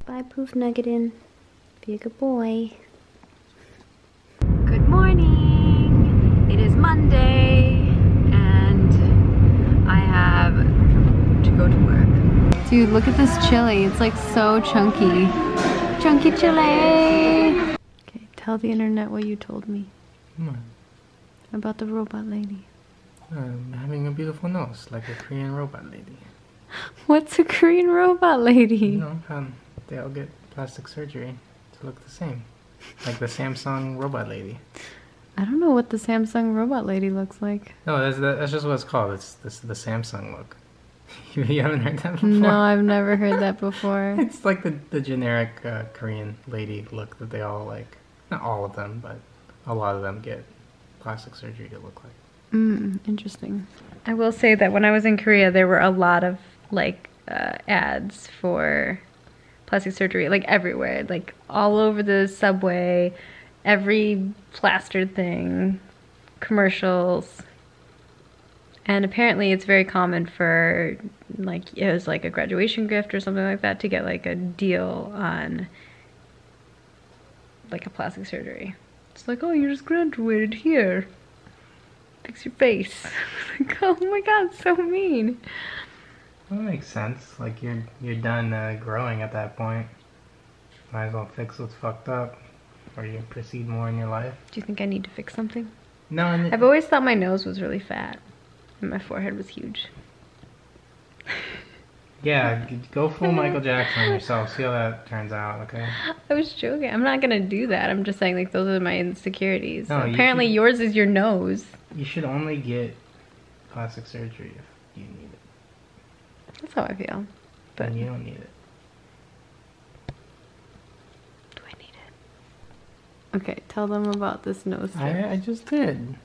Bye, Poof Nuggetin. Be a good boy. Good morning. It is Monday, and I have to go to work. Dude, look at this chili. It's like so chunky. Chunky chili. Okay, tell the internet what you told me. Come on. About the robot lady. Having a beautiful nose, like a Korean robot lady. What's a Korean robot lady? You know, they all get plastic surgery to look the same. Like the Samsung robot lady. I don't know what the Samsung robot lady looks like. No, that's just what it's called. It's the Samsung look. You haven't heard that before? No, I've never heard that before. It's like the generic Korean lady look that they all like. Not all of them, but a lot of them get plastic surgery to look like. Interesting. I will say that when I was in Korea, there were a lot of like ads for plastic surgery, like everywhere, like all over the subway, every plastered thing, commercials. And apparently it's very common for, like, it was like a graduation gift or something like that to get like a deal on like a plastic surgery. It's like, oh, you just graduated, here, fix your face. Like, oh my god, so mean. Well, that makes sense. Like you're done growing at that point. Might as well fix what's fucked up, or you proceed more in your life. Do you think I need to fix something? No, I've always thought my nose was really fat, and my forehead was huge. Yeah, go full Michael Jackson on yourself. See how that turns out, okay? I was joking. I'm not gonna do that. I'm just saying, like, those are my insecurities. No, apparently yours is your nose. You should only get plastic surgery if you need it. That's how I feel. But and you don't need it. Do I need it? Okay, tell them about this nose strip. I just did.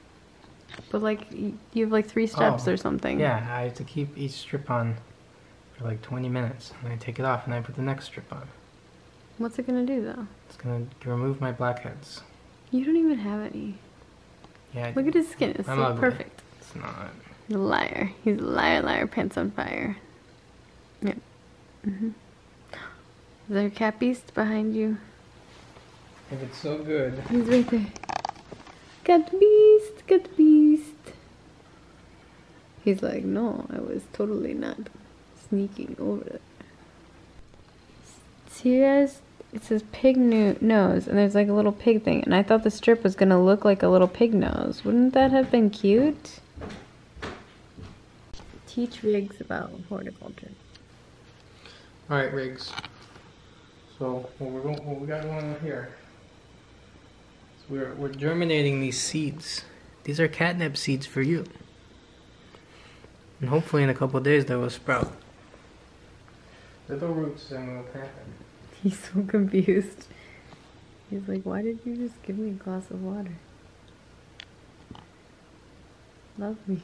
But like, you have like 3 steps or something. Yeah, I have to keep each strip on for like 20 minutes. And I take it off and I put the next strip on. What's it gonna do though? It's gonna remove my blackheads. You don't even have any. Yeah. Look at his skin. It's I'm so ugly. perfect. It's not. He's a liar. He's a liar, liar, pants on fire. Yep. Is there a cat beast behind you? If it's so good. He's right there. Cat beast, cat beast. He's like, no, I was totally not sneaking over there. See, guys, it says pig nose, and there's like a little pig thing, and I thought the strip was gonna look like a little pig nose. Wouldn't that have been cute? Teach Riggs about horticulture. All right, Riggs. So what we got going on here? So we're germinating these seeds. These are catnip seeds for you. And hopefully in a couple of days they will sprout. Little roots and we'll plant them. He's so confused. He's like, why did you just give me a glass of water? Love me.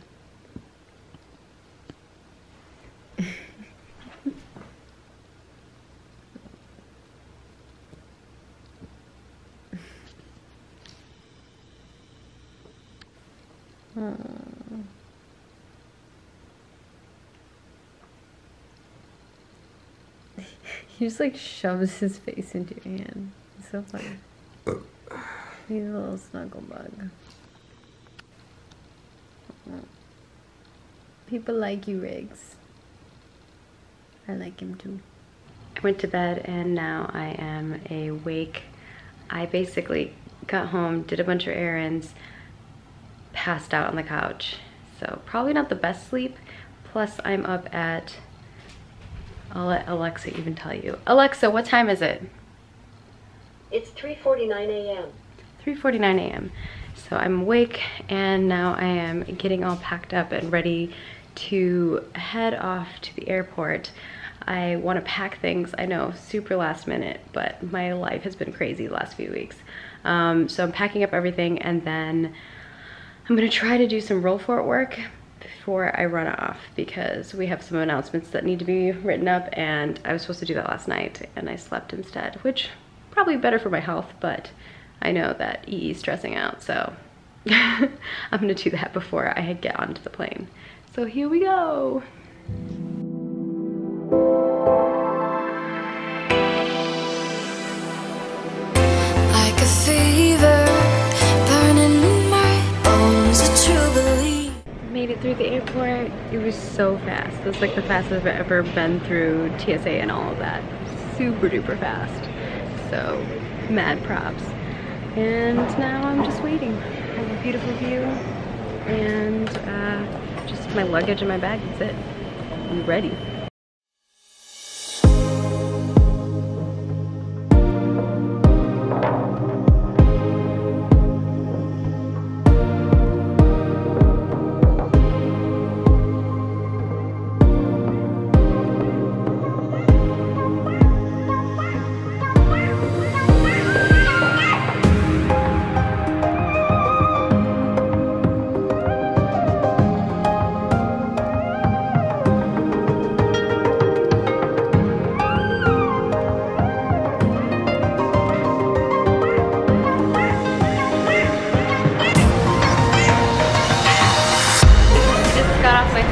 He just like shoves his face into your hand. It's so funny. He's a little snuggle bug. People like you, Riggs. I like him too. I went to bed and now I am awake. I basically got home, did a bunch of errands, passed out on the couch. So probably not the best sleep. Plus I'm up at, I'll let Alexa even tell you. Alexa, what time is it? It's 3:49 a.m. 3:49 a.m. So I'm awake and now I am getting all packed up and ready to head off to the airport. I want to pack things, I know, super last minute, but my life has been crazy the last few weeks. So I'm packing up everything and then I'm gonna try to do some roll fort work before I run off because we have some announcements that need to be written up and I was supposed to do that last night and I slept instead, which probably better for my health, but I know that EE is stressing out, so I'm gonna do that before I get onto the plane. So here we go. through the airport. It was so fast. It was like the fastest I've ever been through TSA and all of that. Super duper fast. So, mad props. And now I'm just waiting. I have a beautiful view and just my luggage and my bag. That's it. I'm ready.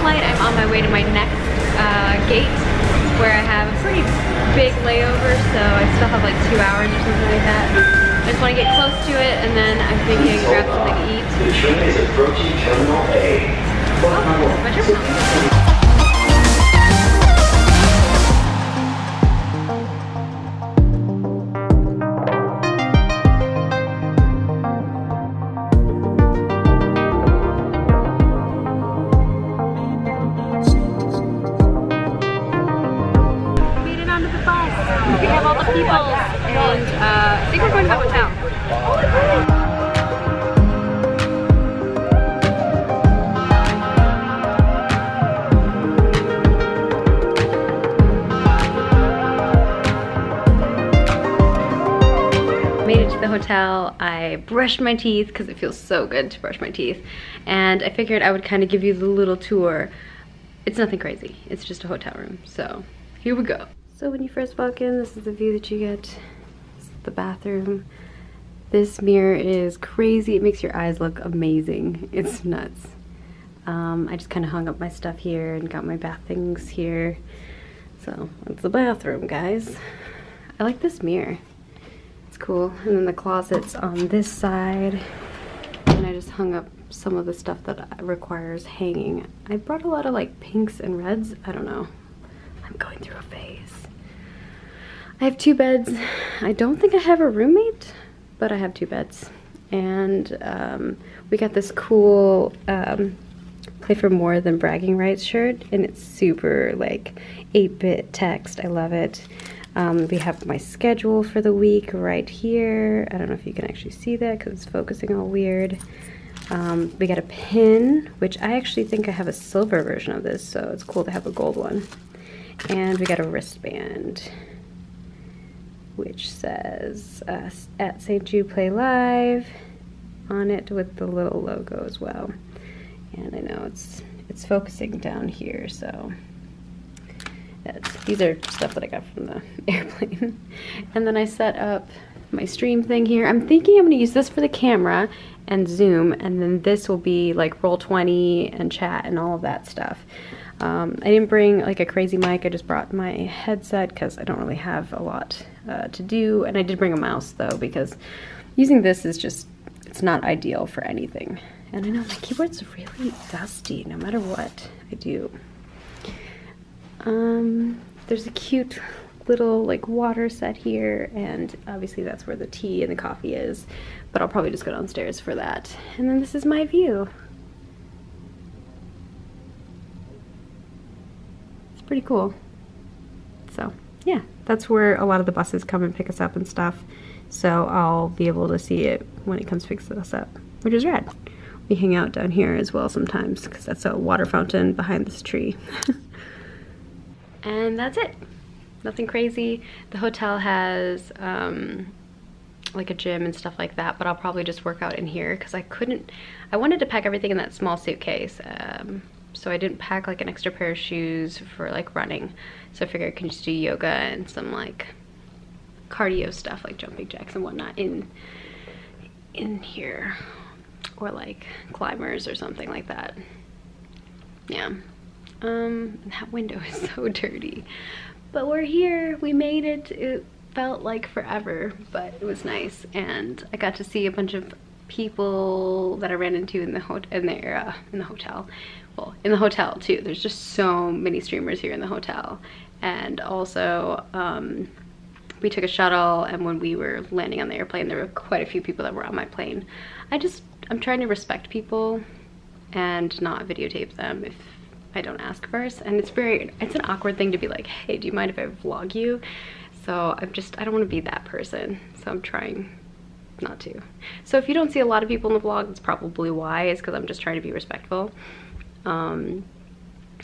I'm on my way to my next gate where I have a pretty big layover, so I still have like 2 hours or something like that. I just want to get close to it, and then I'm thinking grab something to eat. The train is approaching Terminal A. Oh, my terminal. I think we're going to the hotel. Made it to the hotel. I brushed my teeth because it feels so good to brush my teeth. And I figured I would kind of give you the little tour. It's nothing crazy. It's just a hotel room. So here we go. So when you first walk in, this is the view that you get. The bathroom. This mirror is crazy. It makes your eyes look amazing. It's nuts. I just kind of hung up my stuff here and got my bath things here. So that's the bathroom, guys. I like this mirror. It's cool. And then the closet's on this side. And I just hung up some of the stuff that requires hanging. I brought a lot of like pinks and reds. I don't know. I'm going through a phase. I have 2 beds. I don't think I have a roommate, but I have 2 beds. And we got this cool Play for More Than Bragging Rights shirt, and it's super like 8-bit text. I love it. We have my schedule for the week right here. I don't know if you can actually see that because it's focusing all weird. We got a pin, which I actually think I have a silver version of this, so it's cool to have a gold one. And we got a wristband, which says at St. Jude PLAYLIVE on it with the little logo as well. And I know it's focusing down here, so these are stuff that I got from the airplane. And then I set up my stream thing here. I'm thinking I'm gonna use this for the camera and Zoom, and then this will be like Roll20 and chat and all of that stuff. I didn't bring like a crazy mic. I just brought my headset because I don't really have a lot to do. And I did bring a mouse though, because using this is just, it's not ideal for anything. And I know my keyboard's really dusty no matter what I do. There's a cute little like water set here, and obviously that's where the tea and the coffee is, but I'll probably just go downstairs for that. And then this is my view. Pretty cool. So yeah, that's where a lot of the buses come and pick us up and stuff, so I'll be able to see it when it comes to pick us up, which is rad. We hang out down here as well sometimes because that's a water fountain behind this tree. And that's it. Nothing crazy. The hotel has like a gym and stuff like that, but I'll probably just work out in here because I wanted to pack everything in that small suitcase. So I didn't pack like an extra pair of shoes for like running. So I figured I can just do yoga and some like cardio stuff like jumping jacks and whatnot in here, or like climbers or something like that. Yeah. That window is so dirty, but we're here. We made it. It felt like forever, but it was nice, and I got to see a bunch of people that I ran into in the hotel, people in the hotel too. There's just so many streamers here in the hotel. And also, we took a shuttle, and when we were landing on the airplane, there were quite a few people that were on my plane. I'm trying to respect people and not videotape them if I don't ask first. And it's an awkward thing to be like, hey, do you mind if I vlog you? So I don't want to be that person. So I'm trying not to. So if you don't see a lot of people in the vlog, that's probably why, is because I'm just trying to be respectful.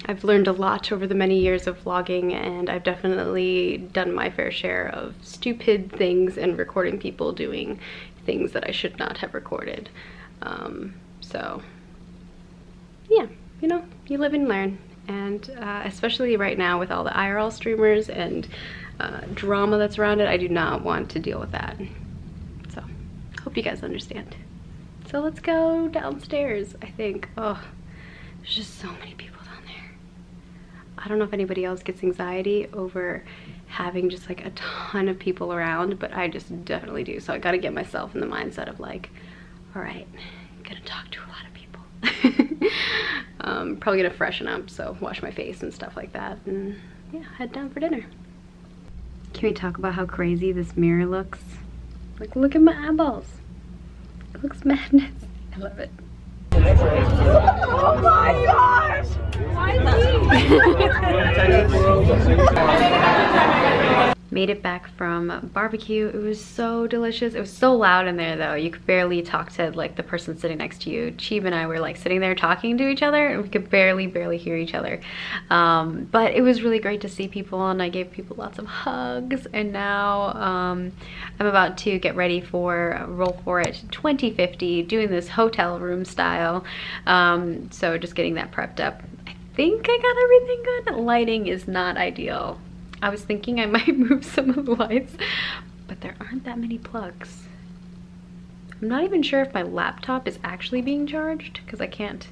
I've learned a lot over the many years of vlogging, and I've definitely done my fair share of stupid things and recording people doing things that I should not have recorded. So yeah, you know, you live and learn. And especially right now with all the IRL streamers and drama that's around it, I do not want to deal with that. So hope you guys understand. So let's go downstairs, I think. Oh, there's just so many people down there. I don't know if anybody else gets anxiety over having just like a ton of people around, but I just definitely do. So I gotta get myself in the mindset of like, all right, I'm gonna talk to a lot of people. Probably gonna freshen up, so wash my face and stuff like that, and yeah, head down for dinner. Can we talk about how crazy this mirror looks? Like, look at my eyeballs. It looks madness. I love it. Oh my gosh! Made it back from barbecue. It was so delicious. It was so loud in there though. You could barely talk to like the person sitting next to you. Cheeb and I were like sitting there talking to each other, and we could barely hear each other. But it was really great to see people, and I gave people lots of hugs. And now I'm about to get ready for Roll For It 2050, doing this hotel room style. So just getting that prepped up. I think I got everything good. Lighting is not ideal. I was thinking I might move some of the lights, but there aren't that many plugs. I'm not even sure if my laptop is actually being charged because I can't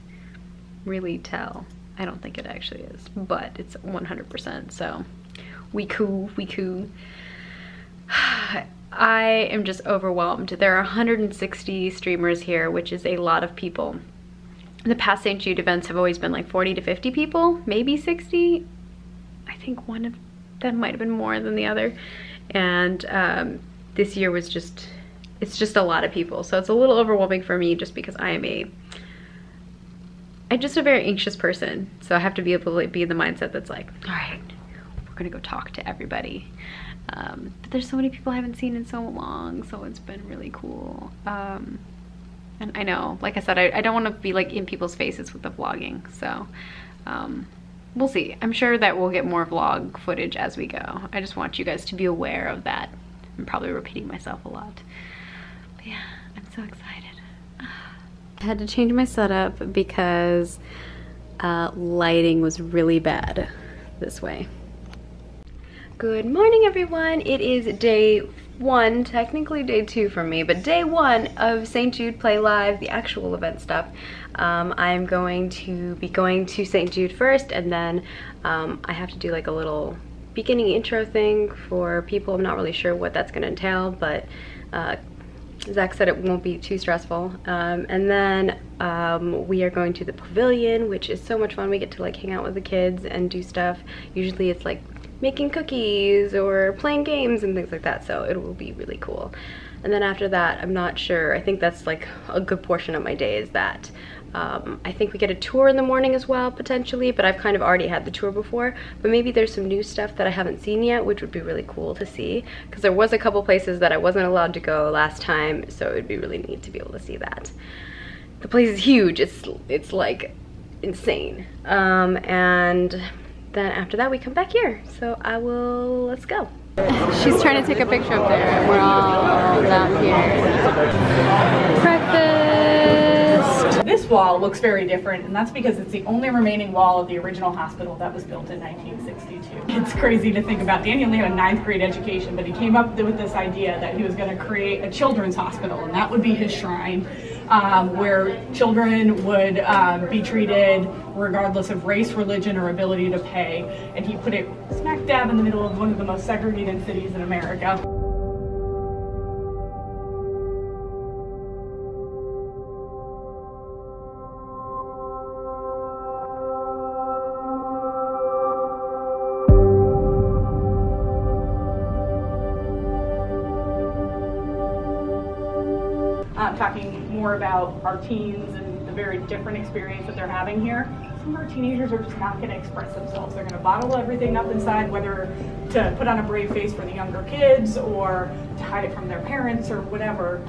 really tell. I don't think it actually is, but it's 100%, so we cool. I am just overwhelmed. There are 160 streamers here, which is a lot of people. The past St. Jude events have always been like 40 to 50 people, maybe 60. I think one of them might have been more than the other. And this year was it's just a lot of people. So it's a little overwhelming for me just because I'm just a very anxious person. So I have to be able to be in the mindset that's like, all right, we're gonna go talk to everybody. But there's so many people I haven't seen in so long, so it's been really cool. And I know, like I said, I don't want to be like in people's faces with the vlogging, so we'll see. I'm sure that we'll get more vlog footage as we go. I just want you guys to be aware of that. I'm probably repeating myself a lot. But yeah, I'm so excited. I had to change my setup because lighting was really bad this way. Good morning, everyone. It is day one, technically day two for me, but day one of St. Jude Play Live, the actual event stuff. I'm going to be going to St. Jude first, and then I have to do like a little beginning intro thing for people. I'm not really sure what that's going to entail, but Zach said it won't be too stressful. And then we are going to the pavilion, which is so much fun. We get to like hang out with the kids and do stuff. Usually it's like making cookies or playing games and things like that, so it will be really cool. And then after that, I'm not sure. I think that's like a good portion of my day is that. I think we get a tour in the morning as well, potentially, but I've kind of already had the tour before. But maybe there's some new stuff that I haven't seen yet, which would be really cool to see, because there was a couple places that I wasn't allowed to go last time, so it would be really neat to be able to see that. The place is huge. It's like insane. And then after that we come back here. So let's go. She's trying to take a picture up there and we're all down here. Breakfast! This wall looks very different, and that's because it's the only remaining wall of the original hospital that was built in 1962. It's crazy to think about. Danny only had a 9th grade education, but he came up with this idea that he was going to create a children's hospital, and that would be his shrine, where children would be treated regardless of race, religion, or ability to pay. And he put it smack dab in the middle of one of the most segregated cities in America. talking more about our teens and the very different experience that they're having here, some of our teenagers are just not going to express themselves. They're going to bottle everything up inside, whether to put on a brave face for the younger kids or to hide it from their parents or whatever.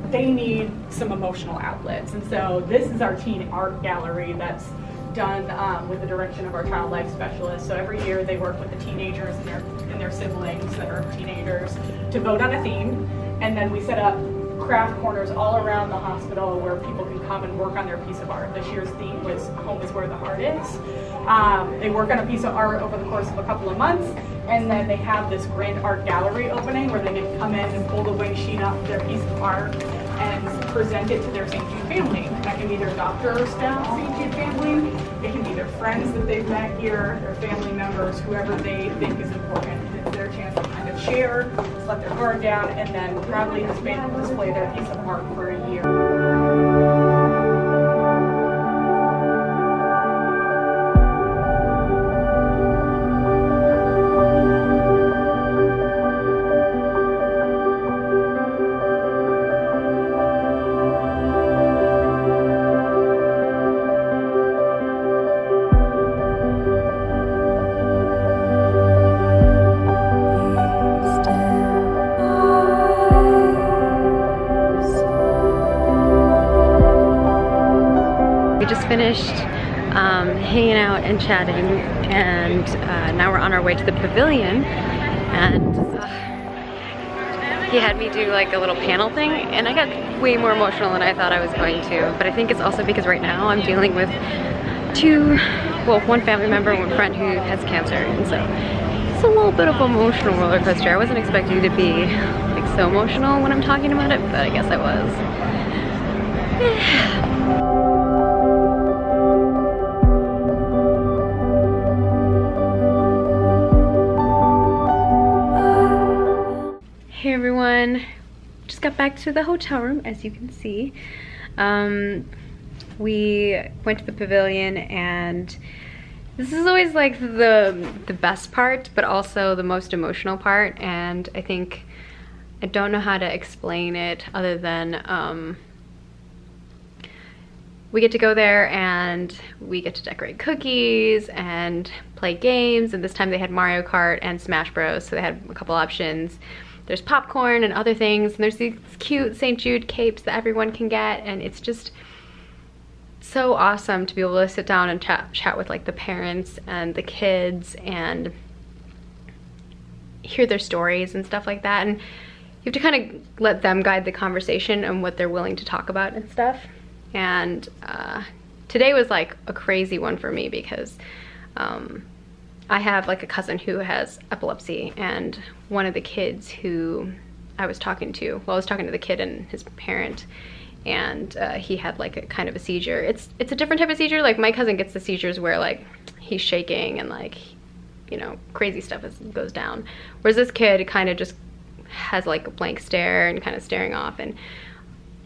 They need some emotional outlets. And so this is our teen art gallery that's done with the direction of our child life specialist. So every year they work with the teenagers and their siblings that are teenagers to vote on a theme. And then we set up craft corners all around the hospital where people can come and work on their piece of art. This year's theme was Home is Where the Heart Is. They work on a piece of art over the course of a couple of months, and then they have this grand art gallery opening where they can come in and pull the way sheet off their piece of art and present it to their St. Jude family. That can be their doctor or staff St. Jude family. It can be their friends that they've met here, their family members, whoever they think is important. It's their chance to kind of share, let their guard down, and then proudly display their piece of art for a year. We just finished hanging out and chatting, and now we're on our way to the pavilion, and he had me do like a little panel thing, and I got way more emotional than I thought I was going to, but I think it's also because right now I'm dealing with one family member and one friend who has cancer, and so it's a little bit of an emotional roller coaster. I wasn't expecting to be like so emotional when I'm talking about it, but I guess I was. Hey everyone, just got back to the hotel room, as you can see. We went to the pavilion, and this is always like the best part, but also the most emotional part, and I think I don't know how to explain it other than we get to go there and we get to decorate cookies and play games, and this time they had Mario Kart and Smash Bros, so they had a couple options. There's popcorn and other things, and there's these cute St. Jude capes that everyone can get, and it's just so awesome to be able to sit down and chat with like the parents and the kids and hear their stories and stuff like that. And you have to kind of let them guide the conversation and what they're willing to talk about and stuff. And today was like a crazy one for me because I have like a cousin who has epilepsy, and one of the kids who I was talking to, well, I was talking to the kid and his parent, and he had like a kind of a seizure. It's a different type of seizure. Like my cousin gets the seizures where like he's shaking and like, you know, crazy stuff goes down. Whereas this kid kind of just has like a blank stare and kind of staring off, and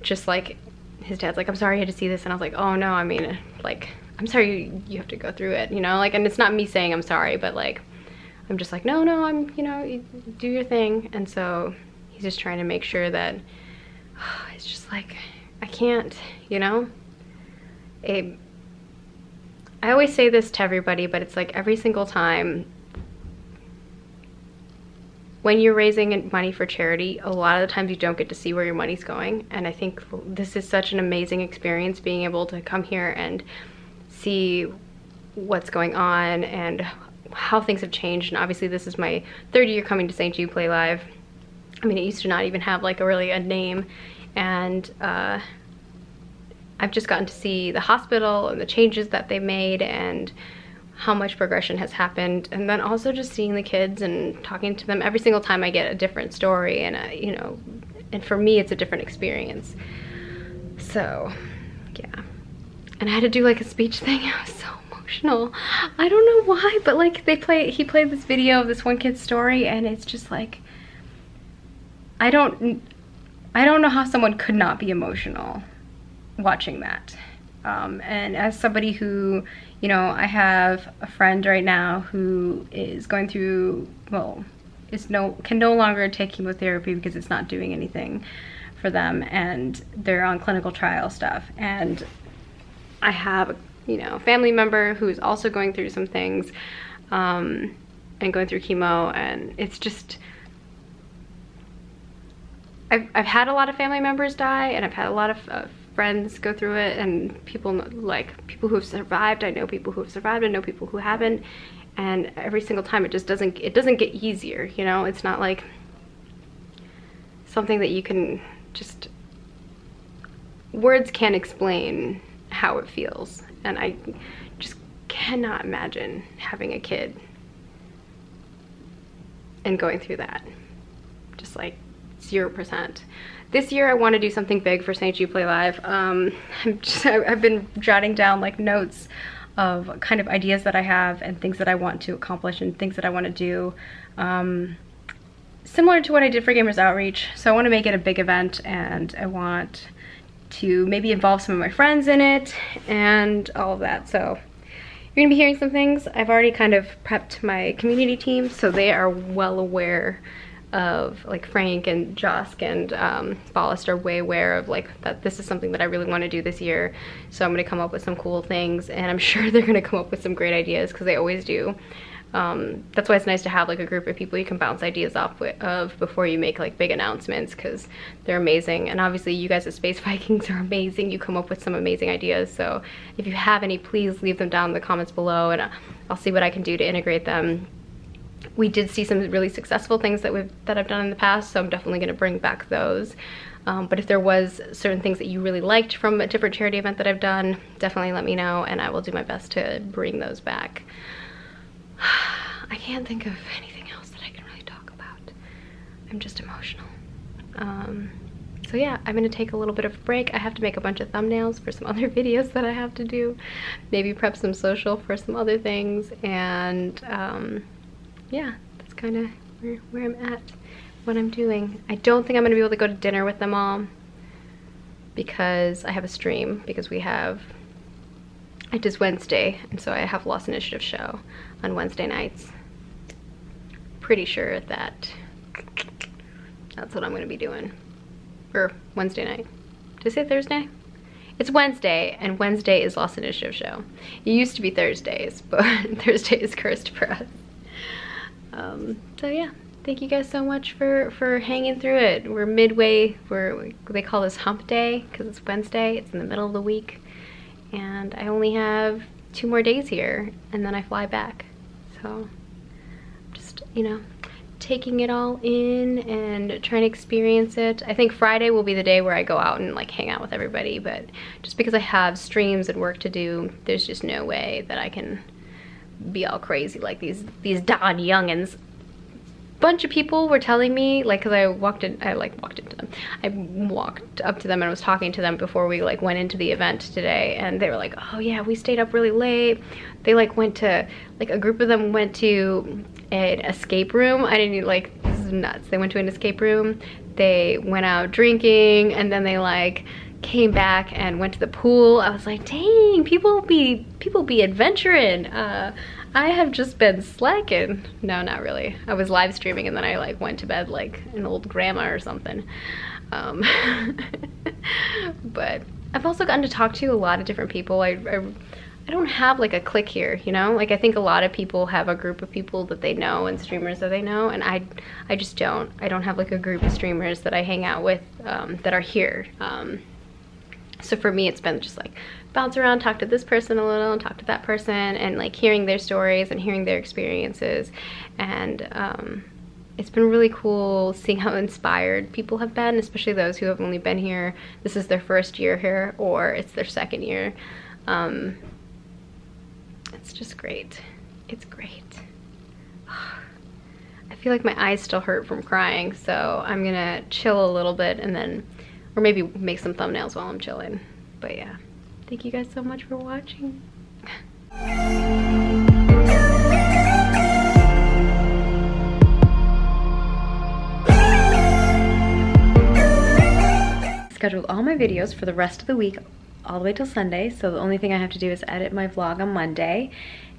just like his dad's like, I'm sorry you had to see this, and I was like, oh no, I mean, like, I'm sorry you have to go through it, you know, like, and it's not me saying I'm sorry, but like, I'm just like, no, I'm, you know, you do your thing. And so he's just trying to make sure that it's just like, I can't, you know, I always say this to everybody, but it's like every single time when you're raising money for charity, a lot of the times you don't get to see where your money's going. And I think this is such an amazing experience, being able to come here and see what's going on and how things have changed. And obviously this is my third year coming to St. Jude PLAYLIVE. I mean, it used to not even have like a name, and I've just gotten to see the hospital and the changes that they made and how much progression has happened. And then also just seeing the kids and talking to them. Every single time I get a different story, and you know, and for me it's a different experience. So yeah, and I had to do like a speech thing. I was so emotional. I don't know why, but like he played this video of this one kid's story, and it's just like, I don't know how someone could not be emotional watching that. And as somebody who, you know, I have a friend right now who is going through, well, can no longer take chemotherapy because it's not doing anything for them, and they're on clinical trial stuff. And I have, you know, a family member who's also going through some things and going through chemo, and it's just, I've had a lot of family members die, and I've had a lot of friends go through it, and people who have survived. I know people who have survived, I know people who haven't, and every single time it just doesn't get easier, you know? It's not like something that you can just, words can't explain how it feels. And I just cannot imagine having a kid and going through that. Just like 0%. This year I want to do something big for St. Jude PLAYLIVE. I've been jotting down like notes of kind of ideas that I have and things that I want to accomplish and things that I want to do. Similar to what I did for Gamers Outreach. So I want to make it a big event, and I want to maybe involve some of my friends in it and all of that. So you're gonna be hearing some things. I've already kind of prepped my community team, so they are well aware of, like Frank and Josk and Ballast are way aware of like that this is something that I really want to do this year. So I'm gonna come up with some cool things, and I'm sure they're gonna come up with some great ideas, because they always do. That's why it's nice to have like a group of people you can bounce ideas off of before you make like big announcements, because they're amazing. And obviously you guys at Space Vikings are amazing. You come up with some amazing ideas. So if you have any, please leave them down in the comments below, and I'll see what I can do to integrate them. We did see some really successful things that I've done in the past, so I'm definitely going to bring back those. But if there was certain things that you really liked from a different charity event that I've done, definitely let me know, and I will do my best to bring those back. I can't think of anything else that I can really talk about. I'm just emotional. So yeah, I'm gonna take a little bit of a break. I have to make a bunch of thumbnails for some other videos that I have to do. Maybe prep some social for some other things. And yeah, that's kind of where I'm at, what I'm doing. I don't think I'm gonna be able to go to dinner with them all, because I have a stream, because it is Wednesday, and so I have Lost Initiative show on Wednesday nights. Pretty sure that's what I'm gonna be doing for Wednesday night. Did I say Thursday? It's Wednesday, and Wednesday is Lost Initiative show. It used to be Thursdays, but Thursday is cursed for us. So yeah, thank you guys so much for hanging through it. We're midway, they call this hump day, because it's Wednesday, it's in the middle of the week. And I only have 2 more days here, and then I fly back. So just, you know, taking it all in and trying to experience it. I think Friday will be the day where I go out and like hang out with everybody, but just because I have streams and work to do, there's just no way that I can be all crazy like these Don youngins. Bunch of people were telling me, like, because I walked up to them and was talking to them before we like went into the event today, and they were like, oh yeah, we stayed up really late. They like went to, like, a group of them went to an escape room. I didn't even, like, this is nuts. They went to an escape room, they went out drinking, and then they like came back and went to the pool. I was like, dang, people be adventuring. I have just been slacking. No, not really. I was live streaming, and then I like went to bed like an old grandma or something. But I've also gotten to talk to a lot of different people. I don't have like a clique here, you know? Like, I think a lot of people have a group of people that they know and streamers that they know, and I just don't. I don't have like a group of streamers that I hang out with that are here. So for me, it's been just like bounce around, talk to this person a little, and talk to that person, and like hearing their stories and hearing their experiences. And it's been really cool seeing how inspired people have been, especially those who have only been here. This is their first year here, or it's their second year. It's just great. It's great. I feel like my eyes still hurt from crying, so I'm gonna chill a little bit, and then, or maybe make some thumbnails while I'm chilling. But yeah, thank you guys so much for watching. Scheduled all my videos for the rest of the week all the way till Sunday, so the only thing I have to do is edit my vlog on Monday,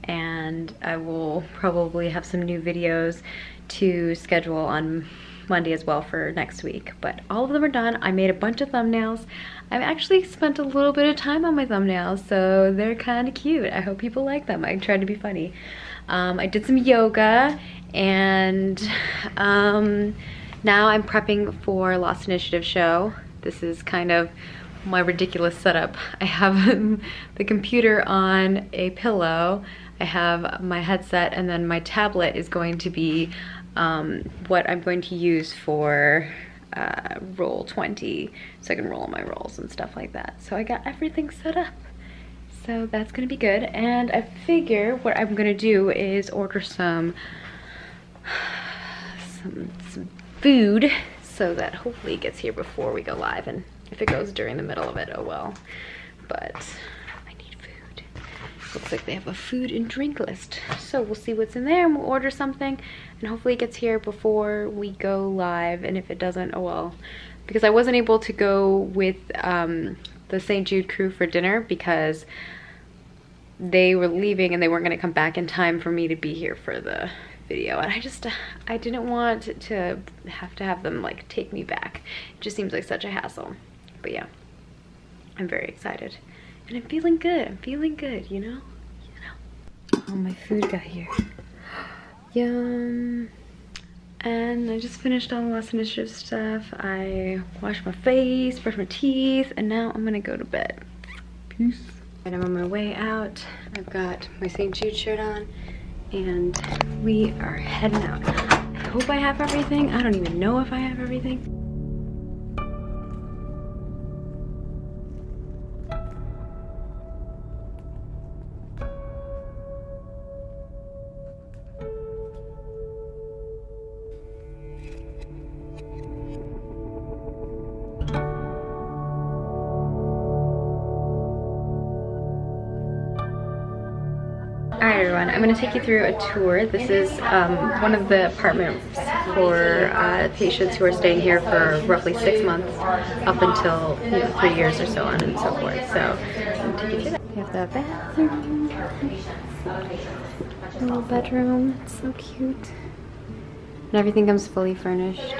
and I will probably have some new videos to schedule on Monday as well for next week. But all of them are done. I made a bunch of thumbnails. I've actually spent a little bit of time on my thumbnails, so they're kind of cute. I hope people like them. I tried to be funny. I did some yoga, and now I'm prepping for Lost Initiative show. This is kind of my ridiculous setup. I have the computer on a pillow, I have my headset, and then my tablet is going to be what I'm going to use for roll 20, so I can roll my rolls and stuff like that. So I got everything set up. So that's gonna be good. And I figure what I'm gonna do is order some food so that hopefully it gets here before we go live. And if it goes during the middle of it, oh well. But I need food. Looks like they have a food and drink list. So we'll see what's in there and we'll order something. And hopefully it gets here before we go live. And if it doesn't, oh well. Because I wasn't able to go with the St. Jude crew for dinner because they were leaving and they weren't gonna come back in time for me to be here for the video. And I didn't want to have them like take me back. It just seems like such a hassle. But yeah, I'm very excited. And I'm feeling good. I'm feeling good, you know? Oh, my food got here. Yum. And I just finished all the Lost Initiative stuff. I washed my face, brushed my teeth, and now I'm gonna go to bed. Peace. And I'm on my way out. I've got my St. Jude shirt on, and we are heading out. I hope I have everything. I don't even know if I have everything. Alright everyone, I'm going to take you through a tour. This is one of the apartments for patients who are staying here for roughly 6 months up until 3 years or so on and so forth. So I'm going to take you through that. We have the bathroom, little bedroom, it's so cute. And everything comes fully furnished.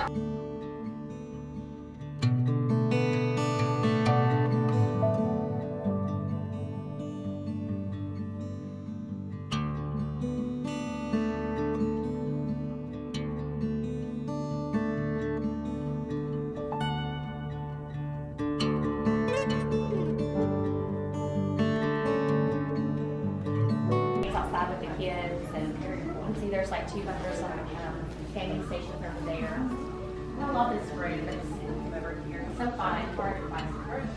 Outside with the kids, and you can see there's like 200 some standing stations over there. I love this room. It's over here. It's so fun. It's hard to find some room.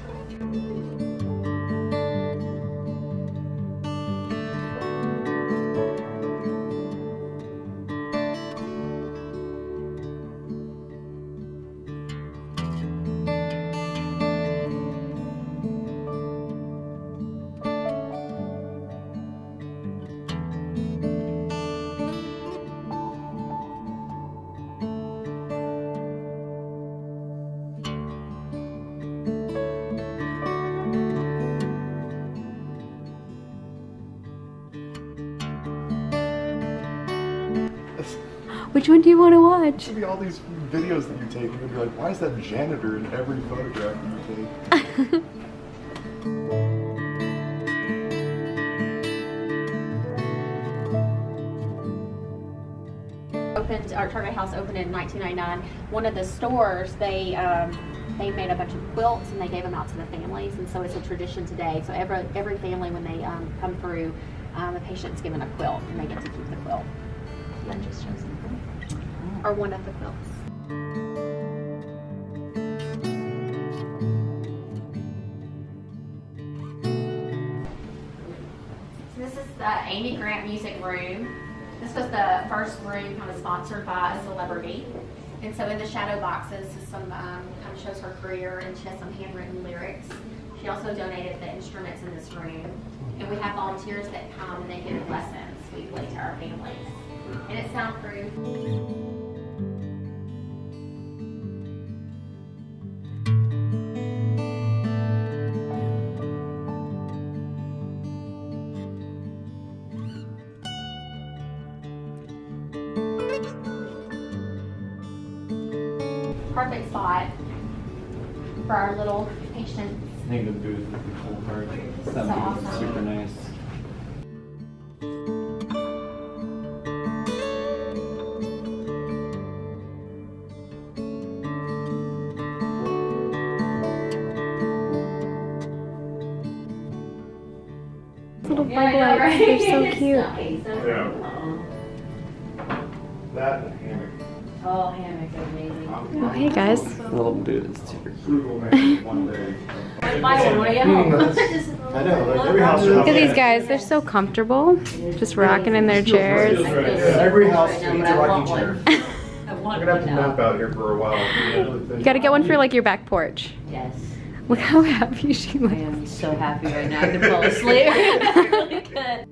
Which one do you want to watch? There'll be all these videos that you take, and you'll be like, why is that janitor in every photograph that you take? Our Target House opened in 1999. One of the stores, they made a bunch of quilts and they gave them out to the families, and so it's a tradition today. So every family, when they come through, the patient's given a quilt and they get to keep the quilt. And that just shows them. Or one of the quilts. So this is the Amy Grant Music Room. This was the first room kind of sponsored by a celebrity. And so in the shadow boxes is some kind of shows her career, and she has some handwritten lyrics. She also donated the instruments in this room. And we have volunteers that come and they give lessons weekly to our families. And it's soundproof. perfect spot for our little patients. I think the booth is the cool part. So That booth is awesome. super nice. Little bug lights, they're so cute. Yeah. That and hammock. Oh, hammock is amazing. Oh, hey guys. Little booth is super cute. Frugal man one day. Buy one, will you? I know, like every house. Look at these guys, they're so comfortable. Just rocking in their chairs. Every house needs a rocking chair. I want We're gonna have one to now. nap out here for a while. You gotta get one for like your back porch. Yes. Look how happy she I looks. am so happy right now. I could fall asleep. I really could.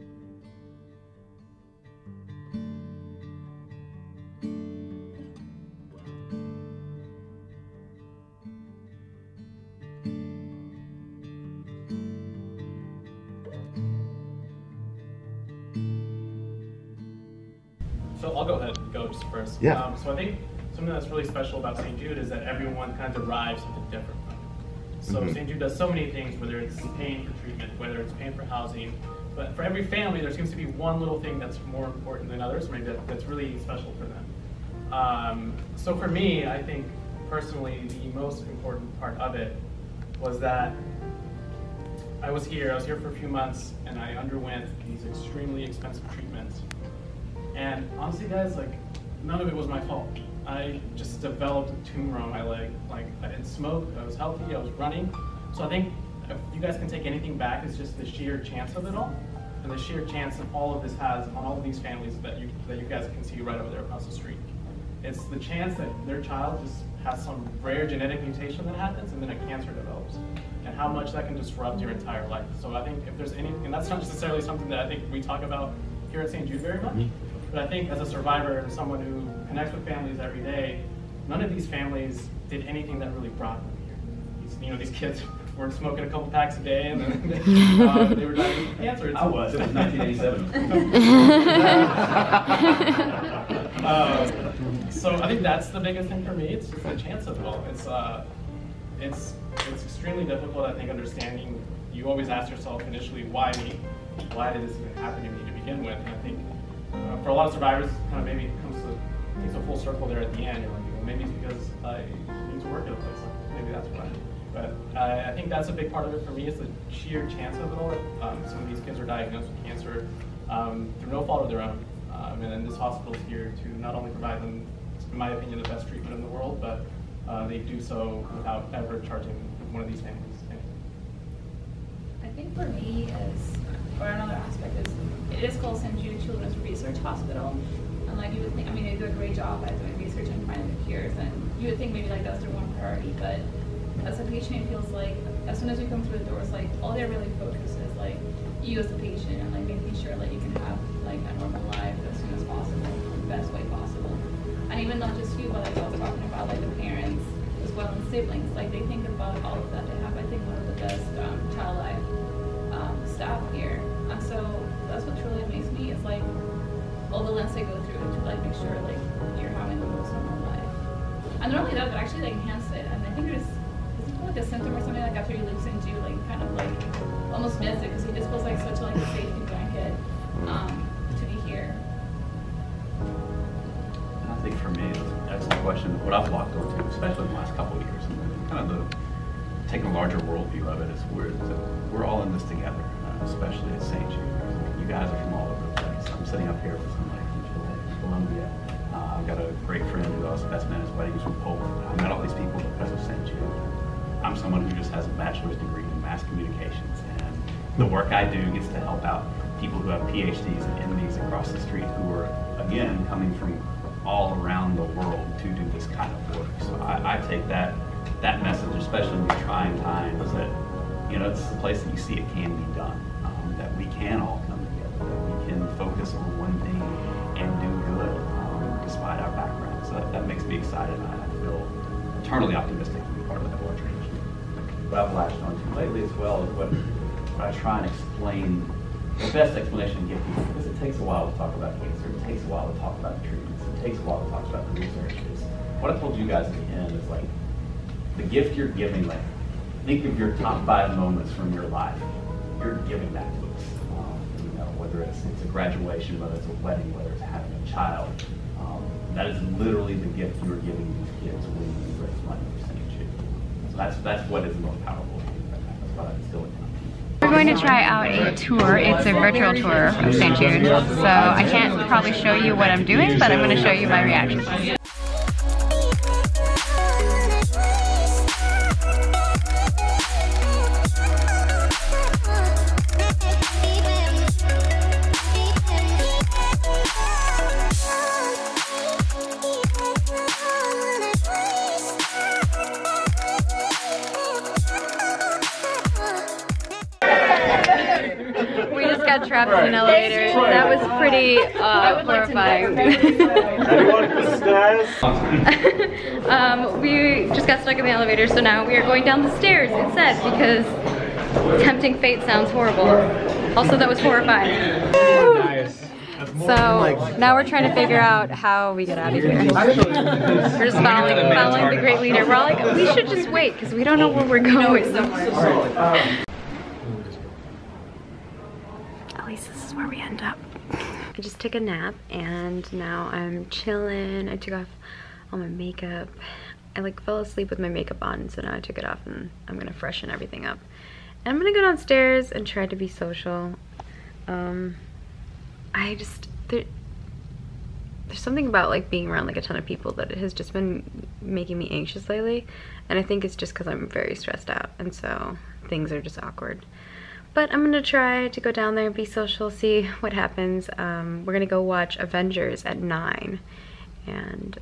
So I'll go ahead and go just first. Yeah. So I think something that's really special about St. Jude is that everyone kind of derives something different from it. So Mhm. St. Jude does so many things, whether it's paying for treatment, whether it's paying for housing, but for every family there seems to be one little thing that's more important than others, maybe that's really special for them. So for me, I think personally the most important part of it was that I was here for a few months and I underwent these extremely expensive treatments. And honestly, guys, like, none of it was my fault. I just developed a tumor on my leg. Like, I didn't smoke, I was healthy, I was running. So I think if you guys can take anything back, it's just the sheer chance of it all. And the sheer chance that all of this has on all of these families that you guys can see right over there across the street. It's the chance that their child just has some rare genetic mutation that happens and then a cancer develops. And how much that can disrupt your entire life. So I think if there's any, and that's not necessarily something that I think we talk about here at St. Jude very much. But I think as a survivor and someone who connects with families every day, none of these families did anything that really brought them here. These kids weren't smoking a couple packs a day and then they were dying of cancer. I was. It was 1987. So I think that's the biggest thing for me. It's just the chance of it all. It's extremely difficult, I think, understanding. You always ask yourself initially, why me? Why did this even happen to me to begin with? And I think for a lot of survivors, kind of maybe it takes a full circle there at the end. You're like, well, maybe it's because I need to work at a place. Maybe that's why. But I think that's a big part of it for me. Is the sheer chance of it all. Some of these kids are diagnosed with cancer through no fault of their own. And then this hospital is here to not only provide them, in my opinion, the best treatment in the world, but they do so without ever charging one of these families. I think for me or another aspect is, it is called St. Jude Children's Research Hospital. And like you would think, I mean, they do a great job at doing research and finding the cures, and you would think maybe like that's their one priority, but as a patient, it feels like as soon as you come through the doors, like all they're really focused is like you as the patient and like making sure that you can have like a normal life as soon as possible, the best way possible. And even not just you, but like I was talking about like the parents as well and siblings, like they think about all of that. They have, I think, one of the best child life staff here. And so that's what truly amazed me. It's like all the lens they go through to like make sure like you're having the most normal life. And not only that, but actually like enhance it. And I think there's like a symptom or something like after you leave St. Jude, like kind of like almost miss it because it just feels like such like a safety blanket to be here. I think for me, that's the question of what I've locked onto, especially in the last couple of years, and kind of taking a larger worldview of it is we're all in this together, especially at St. Jude. You guys are from all over the place. I'm sitting up here with somebody from Chile, Colombia. I've got a great friend who I was best man at his wedding, who's from Poland. I met all these people because of St. Jude. I'm someone who just has a bachelor's degree in mass communications, and the work I do gets to help out people who have PhDs and MDs across the street who are, again, coming from all around the world to do this kind of work. So I take that message, especially in these trying times, that it's the place that you see it can be done, that we can all come together, that we can focus on one thing and do good despite our background. So that makes me excited, and I feel eternally optimistic to be part of that work tradition. What I've latched onto lately as well is what I try and explain, the best explanation to give people, because it takes a while to talk about cancer, it takes a while to talk about the treatments, it takes a while to talk about the research, is what I told you guys at the end is like, the gift you're giving, like, think of your top 5 moments from your life. You're giving that to us. You know, whether it's a graduation, whether it's a wedding, whether it's having a child. That is literally the gift you are giving these kids when you raise money for St. Jude. So that's what is the most powerful thing right now. That's what I instill in people. We're going to try out a tour. It's a virtual tour of St. Jude. So I can't probably show you what I'm doing, but I'm going to show you my reactions. Got trapped in an elevator. That was pretty horrifying. We just got stuck in the elevator, so now we are going down the stairs instead because tempting fate sounds horrible. Also, that was horrifying. So now we're trying to figure out how we get out of here. We're just following the great leader. We're all like, we should just wait because we don't know where we're going. At least this is where we end up. I just took a nap and now I'm chilling. I took off all my makeup. I like fell asleep with my makeup on, so now I took it off and I'm gonna freshen everything up. And I'm gonna go downstairs and try to be social. There's something about like being around like a ton of people that it has just been making me anxious lately. And I think it's just because I'm very stressed out and so things are just awkward. But I'm gonna try to go down there and be social, see what happens. We're gonna go watch Avengers at 9. And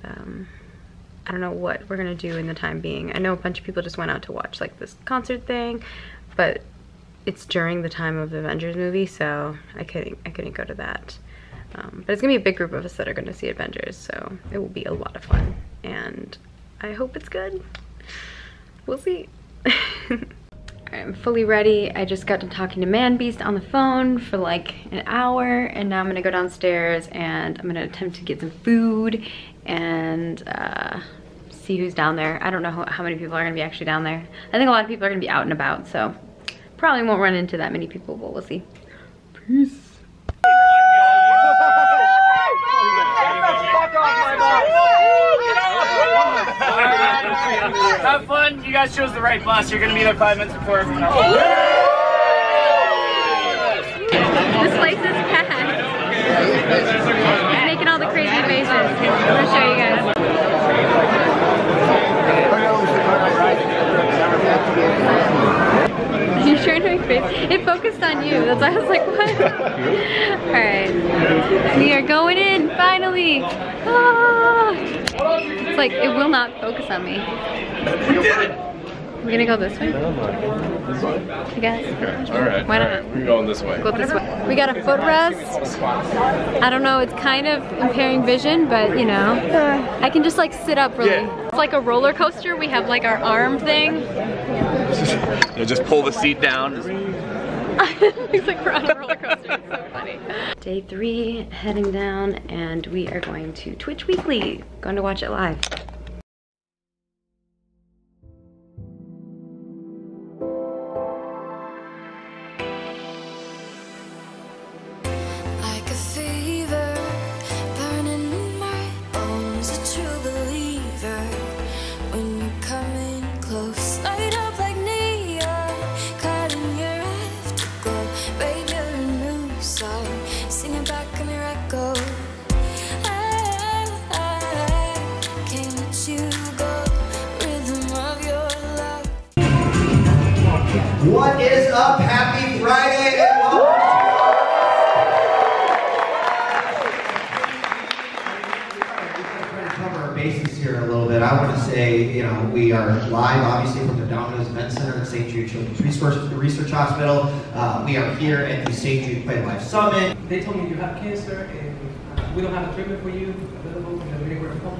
I don't know what we're gonna do in the time being. I know a bunch of people just went out to watch like this concert thing, but it's during the time of the Avengers movie, so I couldn't go to that. But it's gonna be a big group of us that are gonna see Avengers, so it will be a lot of fun. And I hope it's good. We'll see. I'm fully ready. I just got done talking to Man Beast on the phone for like an hour, and now I'm gonna go downstairs and I'm gonna attempt to get some food and see who's down there. I don't know how many people are gonna be actually down there. I think a lot of people are gonna be out and about, so probably won't run into that many people, but we'll see. Peace. Have fun. You guys chose the right bus. You're gonna be there 5 minutes before everyone else. This place is packed. It's making all the crazy faces. I'm gonna show you guys. You sure to make face? It focused on you. That's why I was like, what? Alright. We are going in, finally. Ah. It's like, it will not focus on me. We're gonna go this way? I guess. Okay. Alright. Why not? We're going this way. Go this way. We got a footrest. I don't know, it's kind of impairing vision, but you know. I can just like sit up really. Yeah. It's like a roller coaster. We have like our arm thing. You just pull the seat down. Looks like we're on a roller coaster. It's so funny. Day 3, heading down, and we are going to Twitch Weekly. Going to watch it live. Like a fever burning in my bones, a true believer. When you come in close, light up like neon, cutting your afterglow. Baby, you're a new song, singing back on your echo. I can't let you go, rhythm of your love. What is up? Happy Friday and welcome. Bases here a little bit. I want to say, you know, we are live, obviously, from the Domino's Event Center at St. Jude Children's Research Hospital. We are here at the St. Jude PLAYLIVE Summit. They told me you have cancer and we don't have a treatment for you available in the medical report.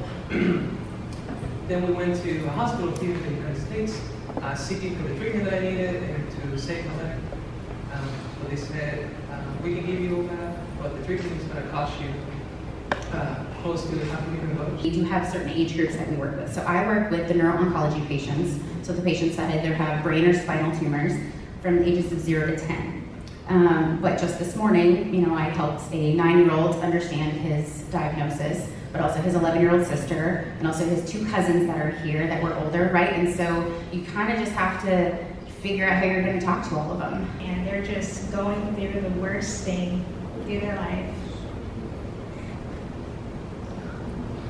Then we went to a hospital here in the United States, seeking for the treatment that I needed and to save my life. But they said, we can give you that, but the treatment is going to cost you close to how many different mothers? We do have certain age groups that we work with. So I work with the neuro-oncology patients, so the patients that either have brain or spinal tumors from the ages of 0 to 10. But just this morning, you know, I helped a 9-year-old understand his diagnosis, but also his 11-year-old sister, and also his 2 cousins that are here that were older, right? And so you kind of just have to figure out how you're going to talk to all of them. And they're just going through the worst thing through their life.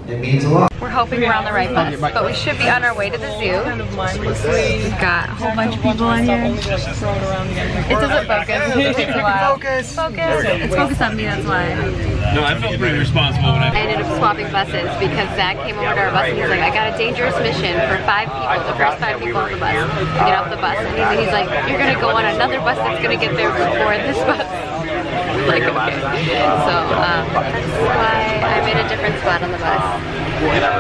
It means a lot. We're hoping we're on the right bus, but we should be on our way to the zoo. We've got a whole bunch of people on here. It doesn't focus. It takes a while. Focus. It's focused on me, that's why. No, I felt pretty responsible when I ended up swapping buses because Zach came over to our bus and he's like, I got a dangerous mission for 5 people, the first 5 people on the bus, to get off the bus. And he's like, you're gonna go on another bus that's gonna get there before this bus. Like, okay. So, that's why I'm in a different spot on the bus. $100.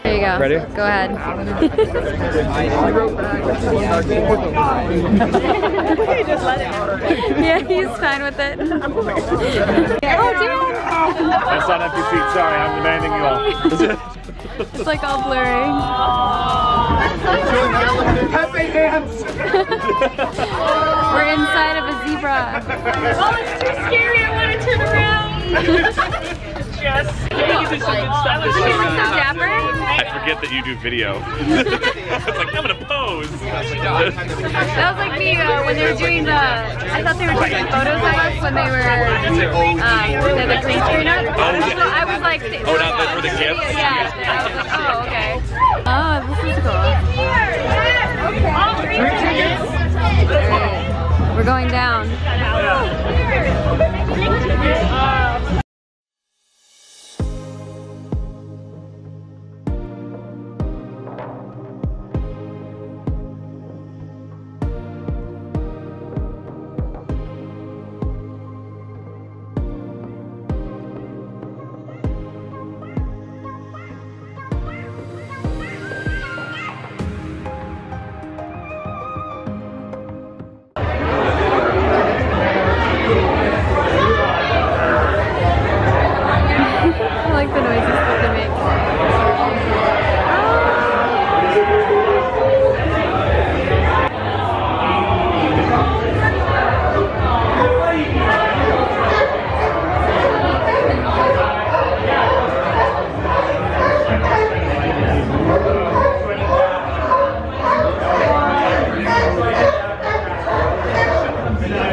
There you go. Ready? Go ahead. Yeah, he's fine with it. Oh, dude! That's not empty seat. Sorry, I'm demanding you all. It's like all blurry. Happy hands! We're inside of a zebra. Oh, it's too scary. I want to turn around. Yes. I forget that you do video. I was like, I'm gonna pose. That was like me when they were doing the, I thought they were taking photos of us when they were, they had the green screen up. So I was like, oh, not that for the kids? Yeah, I was like, oh, okay. Oh, this is cool. Alright, we're going down. I like the noises that they make.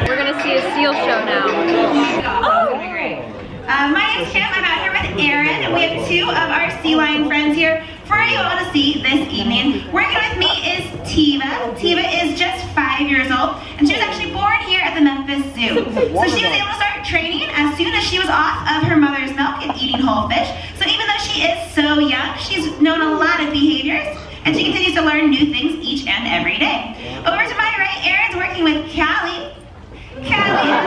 We're gonna see a seal show now. My name's Kim. I'm out here with Aaron, and we have 2 of our sea lion friends here for you all to see this evening. Working with me is Tiva. Tiva is just 5 years old, and she was actually born here at the Memphis Zoo. So she was able to start training as soon as she was off of her mother's milk and eating whole fish. So even though she is so young, she's known a lot of behaviors, and she continues to learn new things each and every day. Over to my right, Aaron's working with Callie. Callie is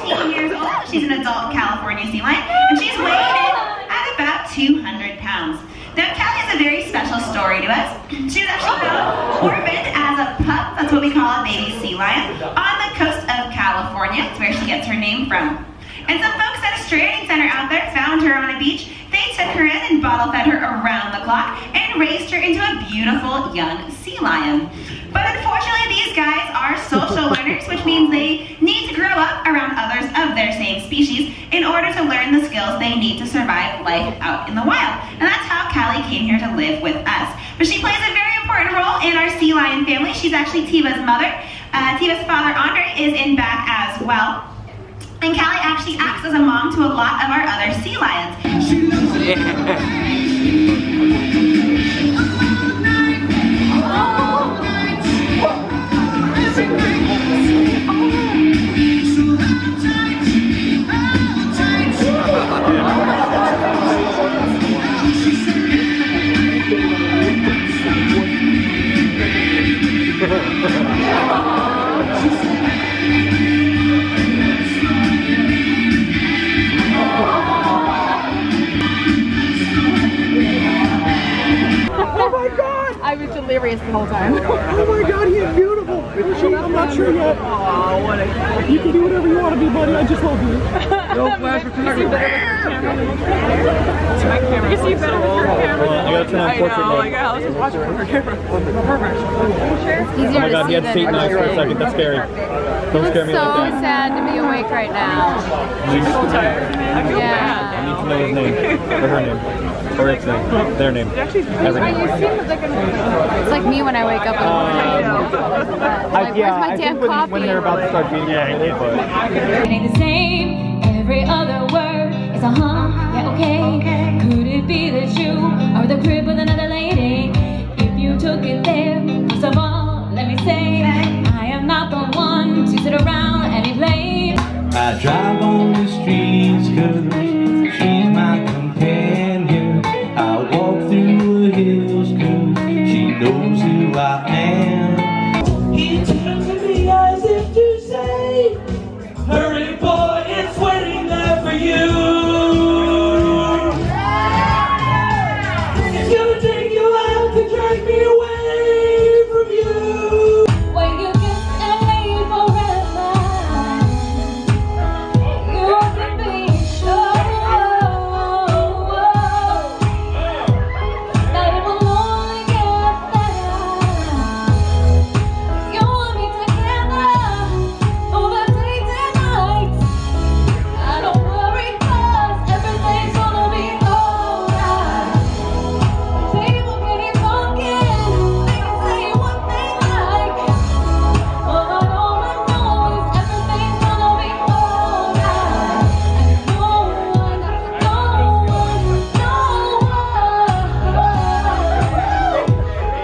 14 years old. She's an adult California sea lion, and she's weighed in at about 200 pounds. Now, Callie has a very special story to us. She was actually found orphaned as a pup, that's what we call a baby sea lion, on the coast of California. It's where she gets her name from. And some folks at a stranding center out there found her on a beach. They took her in and bottle fed her around the clock and raised her into a beautiful young sea lion. But unfortunately, these guys are social learners, which means they need to grow up around others of their same species in order to learn the skills they need to survive life out in the wild. And that's how Callie came here to live with us. But she plays a very important role in our sea lion family. She's actually Tiva's mother. Tiva's father, Andre, is in back as well. And Callie actually acts as a mom to a lot of our other sea lions. Oh my god! I was delirious the whole time. Oh my god, he is beautiful. I'm not sure yet. You can do whatever you want to be, buddy. I just love you. No flash for camera. You see better with your camera. I gotta turn on portrait mode. I was just watching with her camera. Perfect. Oh my god, he had Satan eyes for a second. That's scary. Don't scare me like So that. sad to be awake right now. She's so tired. I feel bad. I need to know his name. Or her name. Or its name. Their name. Everything. It's like me when I wake up in the morning. Like, where's my damn coffee? When they're about to start beating it ain't the same. Every other word is a yeah, okay. Could it be that you are the crib with another lady? If you took it there, first of all, let me say, I am not the one to sit around and be played. I drive on the streets 'cause she's my companion. I walk through the hills 'cause she knows who I am. He turns to me as if to say, hurry boy, it's waiting there for you. It's gonna take you out to drag me away from you. When you get away forever, you can be sure that it will only get better. You want me together over days and nights. I don't worry 'cause everything's gonna be alright. People keep talking, they can say what they like. All I know is everything's gonna be alright. And no one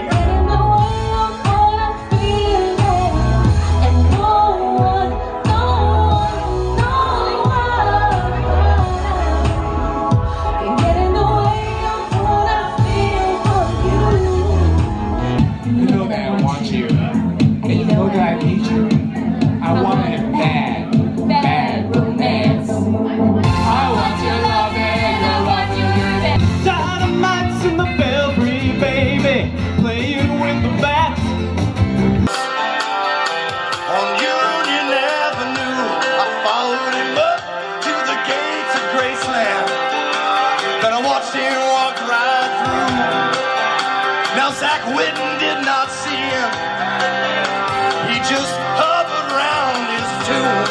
get in the way of what I'm feeling. And no one can get in the way of what I feel for you. You know that I want you, and you know that I need you. I want it bad, bad romance. I want your love and I want you bad. Dynamite's in the belfry, baby, playing with the bats. On Union Avenue, I followed him up to the gates of Graceland. Then I watched him walk right through. Now Zach Whitten did not see him. He just hovered around his tomb.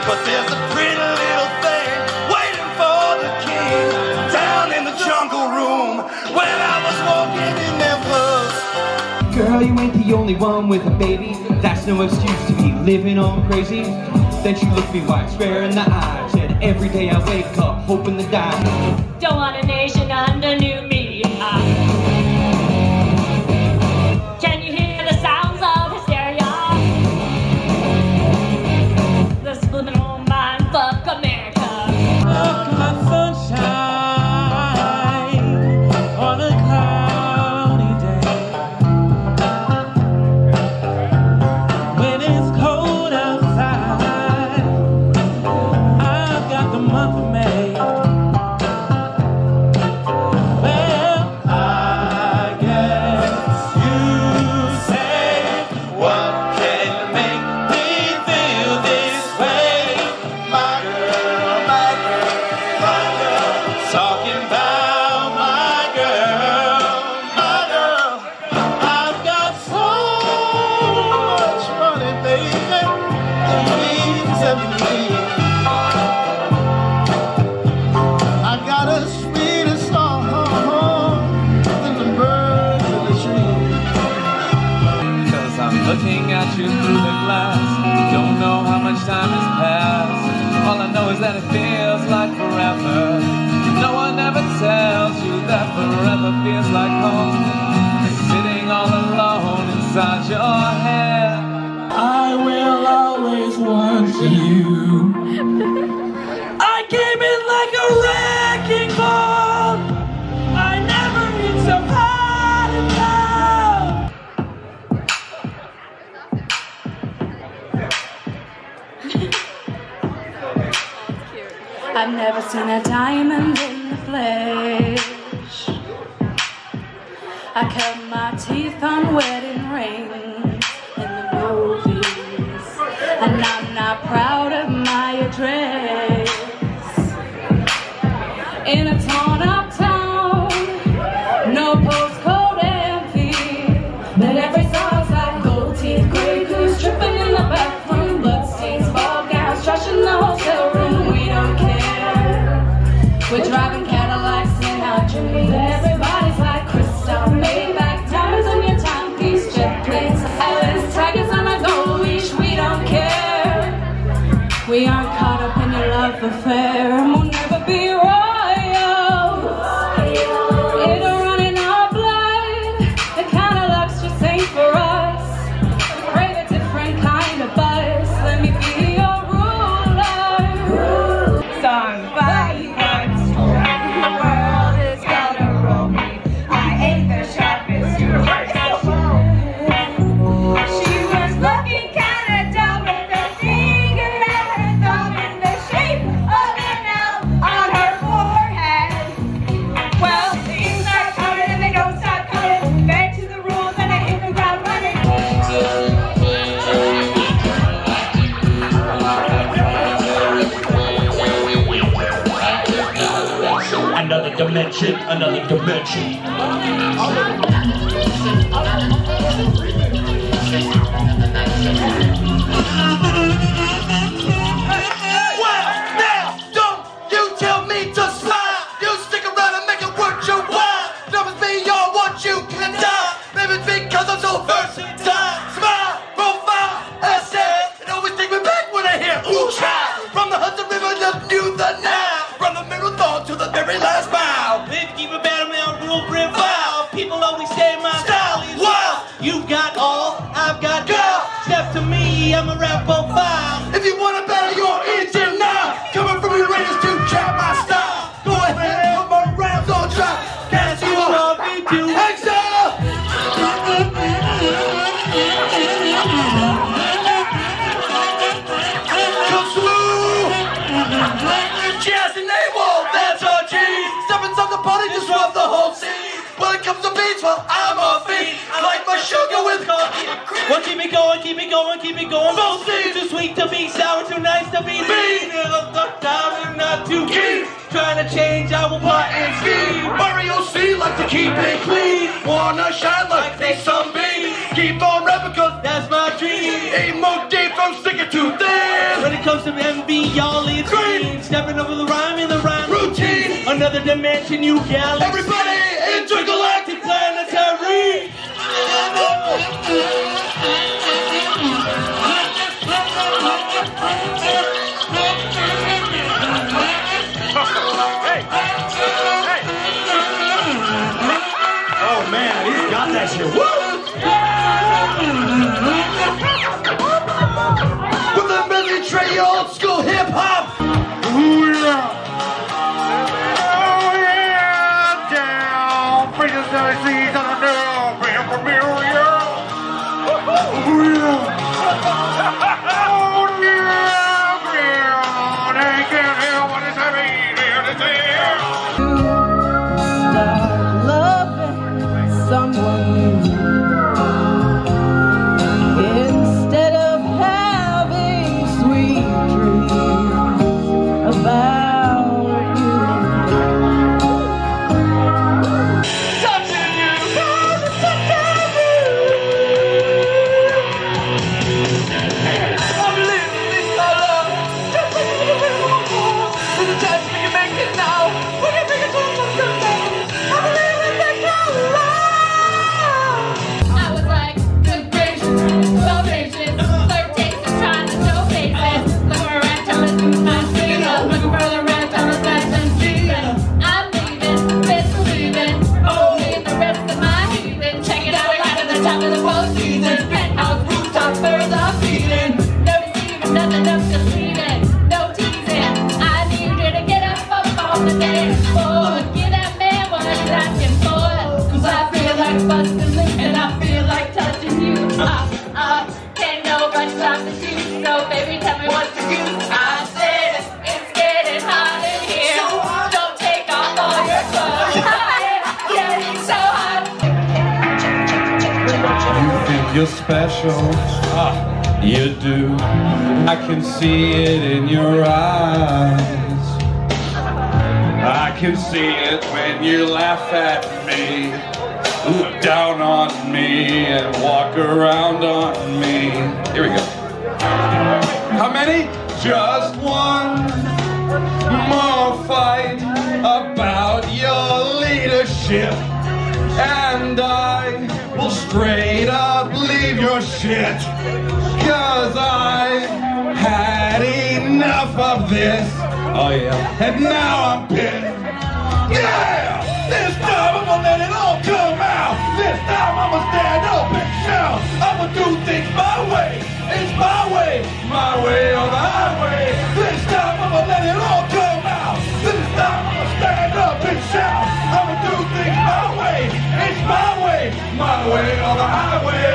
But there's a pretty little thing waiting for the king down in the jungle room when I was walking in Memphis. Girl, you ain't the only one with a baby. That's no excuse to be living all crazy. Then she looked me right square in the eye. Said every day I wake up hoping to die. Don't want a nation under new media. Can you hear the sounds of hysteria? The subliminal mind fuck America. Hot sunshine on a cloudy day. When it's cold outside, I've got the month of May. Well, I guess you say, what can make me feel this way? My girl, talking about my girl, I've got so much money, baby, please tell me. I got a sweeter song than the birds in the tree. 'Cause I'm looking at you through the glass, don't know how much time has passed. All I know is that it feels like forever. No one ever tells you that forever feels like home. Sitting all alone inside your head. I will always want you. I came in like a wrecking ball. I never been so hard in love. I've never seen a diamond in the flesh. I cut my teeth on wedding rings in the movies, and I'm not proud of my address. In a torn up town, no postcode envy, but every song's like gold teeth, gray goose, tripping in the bathroom, bloodstains, ball gowns, trash in the hotel room. We don't care. We're driving Cadillacs in our dreams. Everybody's like crystal, Maybach, diamonds on your timepiece, jet planes, Alice, tigers on a gold leash. We don't care. We aren't caught up in your love affair, and we'll never be royals. It'll run in our blood. The kind of luck's just ain't for us. We crave a different kind of buzz. Let me be your ruler. Somebody once told me the world is gonna roll me. I ain't the sharpest tool in the world. She was looking kinda dumb with her finger and her thumb in the shape of an L on her forehead. Well, things start coming and they don't stop coming. Back to the rules and I hit the ground running. Another dimension, another dimension. Well, now, don't you tell me to smile. You stick around and make it worth your while. Numbers beyond what you can die. Maybe it's because I'm so versatile. Smile, profile, essay. It always takes me back when I hear ooh child. From the Hudson River just knew the Nile. From the middle thought to the very last mile. Baby, keep it better, man, real brim foul. People always say my style is wild. You've got all, I've got girl. Step to me, I'm a rap profile. If you wanna battle your engine now, coming from your Raiders to trap my style. Go ahead, put my raps on track. Can't you love me to exile? Come through. Jazz and AWOL, that's our G. Stepping on the party, disrupt the whole scene. When it comes to beats, well, I'm a fiend. I like my sugar with coffee and cream. Well, keep it going, keep it going, keep it going. Both seeds too sweet to be sour, too nice to be mean. I'm not too keen. Trying to change, I will plot and scheme. Mario C like to keep it clean. Wanna shine like they sunbeam. Keep on rapping cause that's my dream. Ain't more deep from sticking to thin. When it comes to MB, y'all it's green. Stepping over the rhyme in the rhyme routine. Another dimension, new galaxy. Everybody, intergalactic planetary. Oh man, he's got that shit. Woo! With the military old school hip hop. Ooh yeah. Oh yeah, down. Bring us down, see, down, down. Bring up a mirror, yeah. Oh yeah. Oh yeah, yeah. They can't hear what is happening here today. Start loving someone new instead of having sweet dreams about you. Touching you, I'm living my love. Just like you can and the touch we can make it now. We can make it to a good day. I believe in the color. I was like, good gracious, salvation, flirtation, trying to show faces. Looking around, trying to do my thing. Looking further around, trying to slash and steal. I'm leaving, misleaving. Oh, me and the rest of my heathen. Check it out, right at the top of the postseason. Penthouse, rooftop, birds are feeding. No deceiving, nothing else just leaving. No teasing. I need you to get up on the dance floor. Give that man what he's asking for. Cause I feel like busting loose and I feel like touching you. Can't nobody stop the shoes. So baby, tell me what to do. I said it's getting hot. special. You do. I can see it in your eyes. I can see it when you laugh at me, look down on me, and walk around on me. Here we go. How many? Just one more fight about your leadership, and I will straight up leave your shit, 'cause I had enough of this. Oh yeah. And now I'm pissed. Yeah! This time I'm gonna let it all come out. This time I'ma stand up and shout. I'ma do things my way. It's my way or the highway. This time I'ma let it all come out. This time I'ma stand up and shout. I'ma do things my way. It's my way or the highway.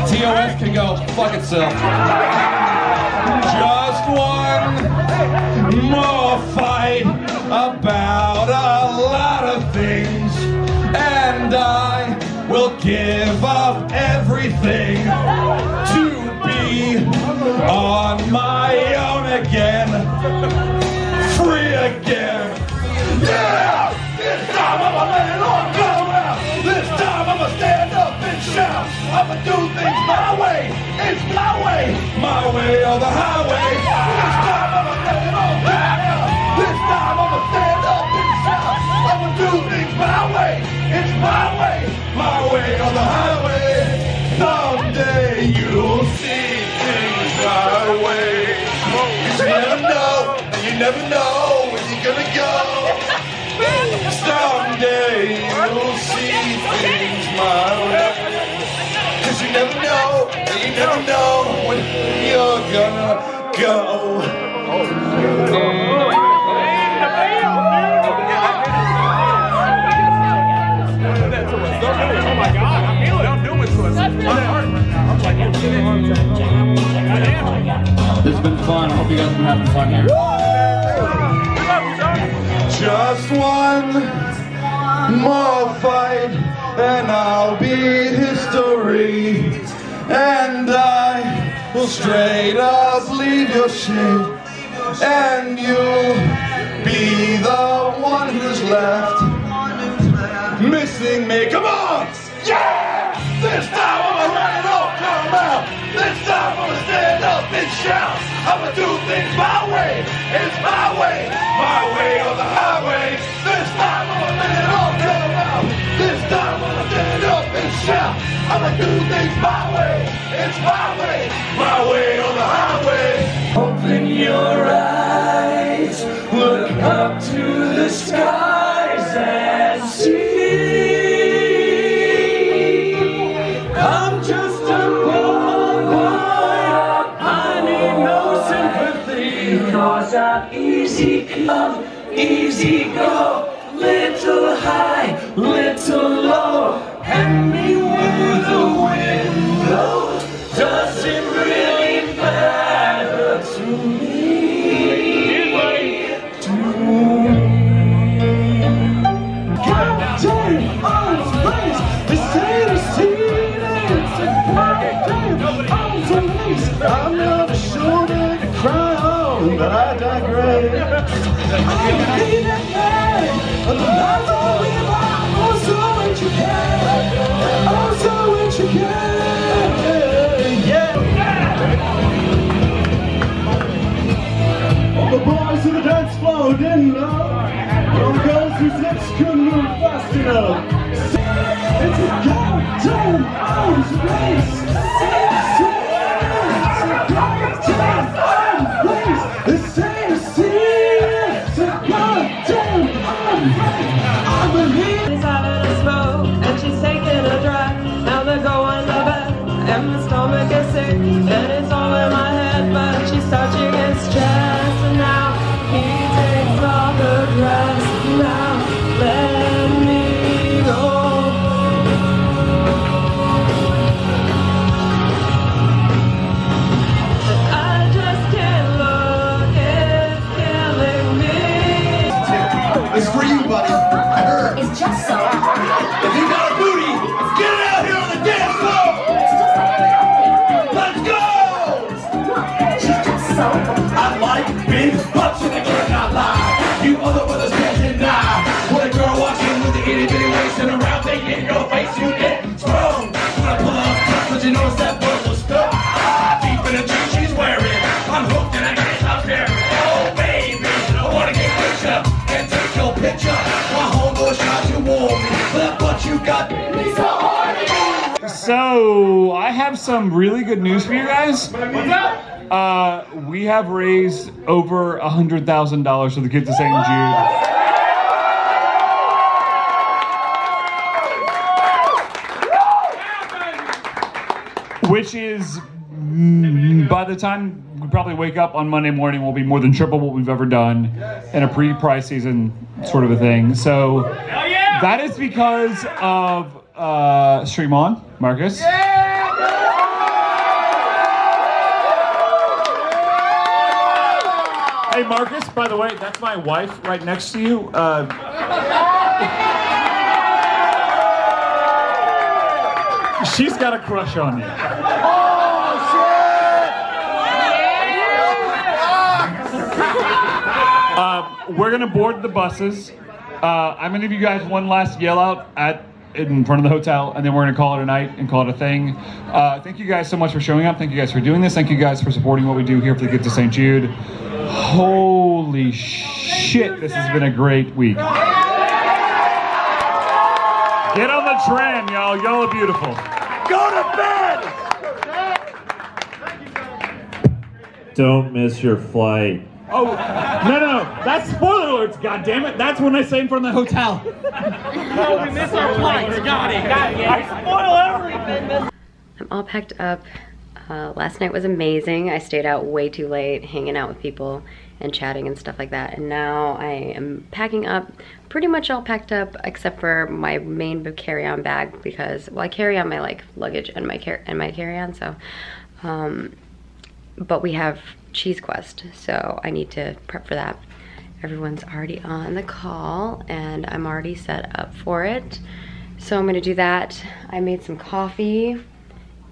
TOS can go fuck itself. Just one more fight about a lot of things, and I will give up everything to be on my own again, free again. Yeah! This time I'ma let it all come out. This time I'ma stand up and shout. I'ma do things my way. It's my way or the highway. This time I'ma let it all come out. This time I'ma stand up and shout. I'ma do things my way. It's my way or the highway. Someday you'll see things my way. You never know, and you never know when you're gonna go. Someday you'll see things my way. 'Cause you never know, and you never know when you're gonna go. Oh my God, I feel it. Don't do it to us. This has been fun. I hope you guys have been having fun here. Just one more fight and I'll be history, and I will straight up leave your shit, and you'll be the one who's left missing me. Come on! Yeah! This time I'ma let it all come out. This time I'ma stand up and shout. I'ma do things my way. It's my way or the highway. This time I'ma let it all come out. This time I'ma stand up and shout. I'ma do things my way. It's my way or the highway. Open your eyes, look up to the skies and see. I'm just a poor boy, I need no sympathy, 'cause I'm easy come, easy go, little high, little low, hand me with the window, doesn't really matter to me. Captain on space, the same scene, it's a goddamn on police. I'm not sure that to cry on, but I digress. I need a man, and the life of we are, oh so intricate, oh so intricate, yeah. All the boys in the dance floor didn't know. All the girls whose lips couldn't move fast enough. It's a goddamn arms race. It's a goddamn arms race. It's a goddamn arms race. notice that buzz was stuck deep in the jeans she's wearing. I'm hooked and I can't stop staring. Oh baby, I wanna get with ya and take your picture. My homeboy shot you warm me, but you got me so horny. So I have some really good news for you guys. What's up? We have raised over $100,000 for the kids of St. Jude. Which is, by the time we probably wake up on Monday morning, will be more than triple what we've ever done in a pre-prize season sort of a thing. So that is because of Stream On, Marcus. Hey Marcus, by the way, that's my wife right next to you. She's got a crush on you. We're gonna board the buses. I'm gonna give you guys one last yell out in front of the hotel, and then we're gonna call it a night and call it a thing. Thank you guys so much for showing up. Thank you guys for doing this. Thank you guys for supporting what we do here for the Kids of St. Jude. Holy shit, this has been a great week. Get on the tram, y'all. Y'all are beautiful. Go to bed! Don't miss your flight. Oh, no, that's spoiler alerts, goddammit. That's when I say in front of the hotel. No, we missed our flight. Got it. I spoil everything. I'm all packed up. Last night was amazing. I stayed out way too late, hanging out with people and chatting and stuff like that. And now I am packing up, pretty much all packed up except for my main carry-on bag because, well, I carry on my like luggage and my carry-on, so. But we have Cheese Quest, so I need to prep for that. Everyone's already on the call and I'm already set up for it. So I'm gonna do that. I made some coffee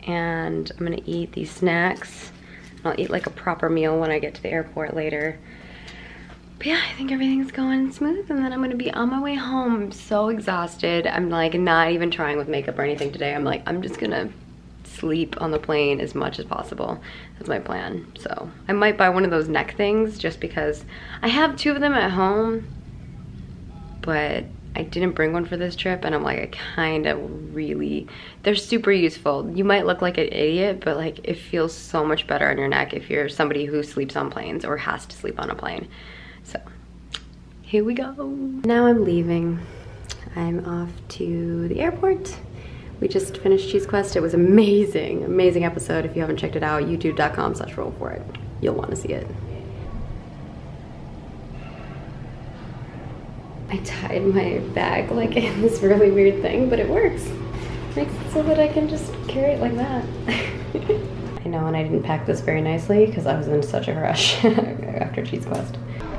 and I'm gonna eat these snacks. I'll eat like a proper meal when I get to the airport later. But yeah, I think everything's going smooth and then I'm gonna be on my way home. I'm so exhausted. I'm like not even trying with makeup or anything today. I'm like, I'm just gonna sleep on the plane as much as possible. That's my plan. So I might buy one of those neck things just because I have 2 of them at home, but I didn't bring one for this trip and I'm like, I kind of really, they're super useful. You might look like an idiot, but like it feels so much better on your neck if you're somebody who sleeps on planes or has to sleep on a plane. So here we go. Now I'm leaving. I'm off to the airport. We just finished Cheese Quest. It was amazing, amazing episode. If you haven't checked it out, youtube.com/roll4it. You'll want to see it. I tied my bag like in this really weird thing, but it works. Makes it so that I can just carry it like that. I know, and I didn't pack this very nicely because I was in such a rush after Cheese Quest.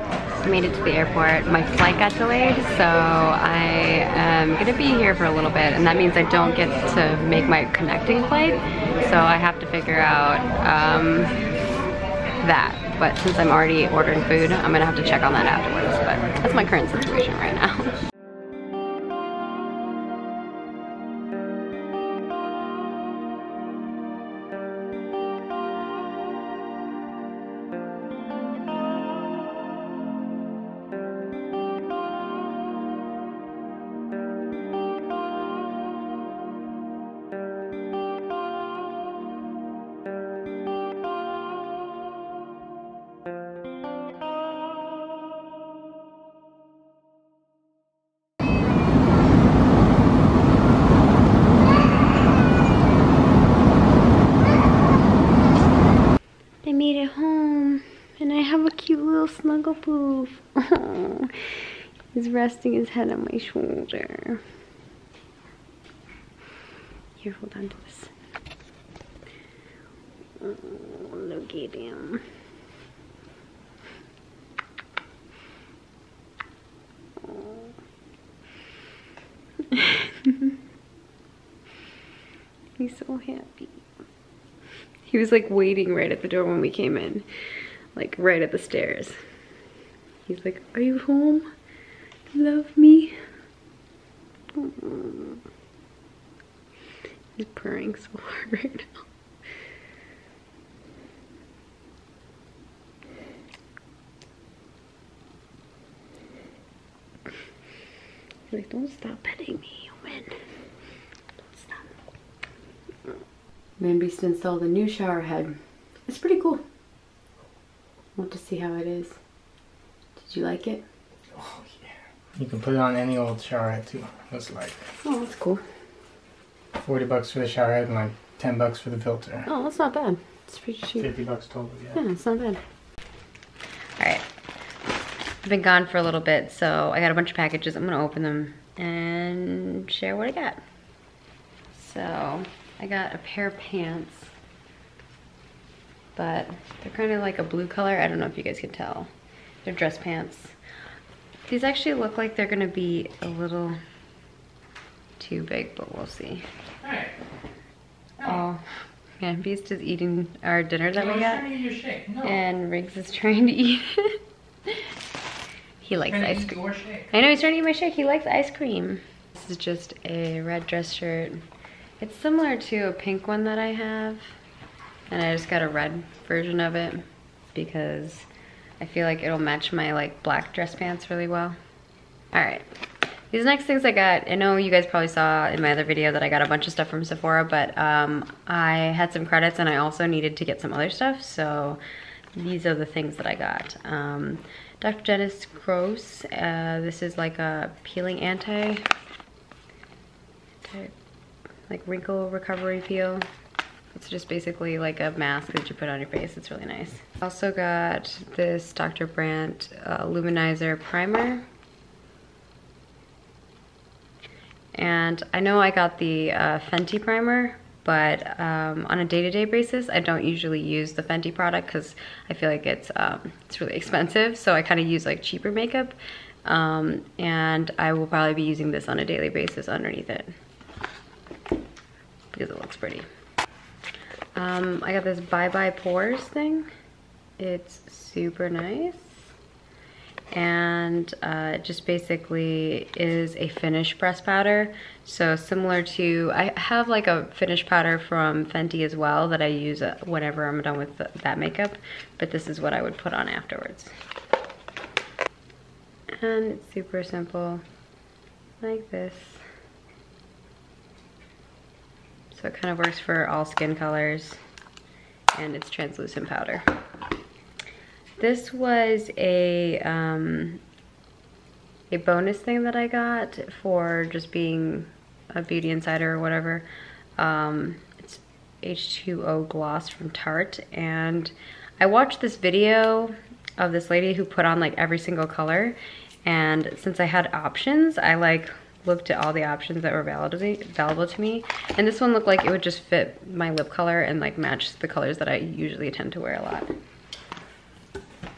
I made it to the airport. My flight got delayed, so I am gonna be here for a little bit, and that means I don't get to make my connecting flight, so I have to figure out that. But since I'm already ordering food, I'm gonna have to check on that afterwards, but that's my current situation right now. I made it home, and I have a cute little snuggle poof. Oh, he's resting his head on my shoulder. Here, hold on to this. Oh, look at him. Oh. He's so happy. He was like waiting right at the door when we came in, like right at the stairs. He's like, are you home? Love me? Oh. He's purring so hard right now. He's like, don't stop petting me, Owen. Don't stop. Man Beast installed a new shower head. It's pretty cool. I want to see how it is. Did you like it? Oh yeah. You can put it on any old shower head too. Looks like. Oh, that's cool. $40 for the shower head and like $10 for the filter. Oh, that's not bad. It's pretty cheap. $50 total, yeah. Yeah, it's not bad. Alright. I've been gone for a little bit, so I got a bunch of packages. I'm gonna open them and share what I got. So, I got a pair of pants, but they're kind of like a blue color. I don't know if you guys can tell. They're dress pants. These actually look like they're gonna be a little too big, but we'll see. Hey. Oh, Man Beast is eating our dinner that we got. Trying to eat your shake. No. And Riggs is trying to eat it. He likes ice cream. I know, he's trying to eat my shake. He likes ice cream. This is just a red dress shirt. It's similar to a pink one that I have. And I just got a red version of it because I feel like it'll match my like black dress pants really well. Alright. These next things I got, I know you guys probably saw in my other video that I got a bunch of stuff from Sephora, but I had some credits and I also needed to get some other stuff, so these are the things that I got. Dr. Dennis Gross, this is like a peeling like wrinkle recovery peel. It's just basically like a mask that you put on your face. It's really nice. Also got this Dr. Brandt Luminizer Primer. And I know I got the Fenty primer, but on a day-to-day basis, I don't usually use the Fenty product because I feel like it's really expensive. So I kind of use like cheaper makeup, and I will probably be using this on a daily basis underneath it because it looks pretty. I got this Bye Bye Pores thing. It's super nice. And it just basically is a finish press powder. So similar to, I have like a finish powder from Fenty as well that I use whenever I'm done with that makeup, but this is what I would put on afterwards. And it's super simple, like this. So it kind of works for all skin colors, and it's translucent powder. This was a bonus thing that I got for just being a beauty insider or whatever. It's H2O gloss from Tarte, and I watched this video of this lady who put on like every single color, and since I had options, I like looked at all the options that were available to me, and this one looked like it would just fit my lip color and like match the colors that I usually tend to wear a lot.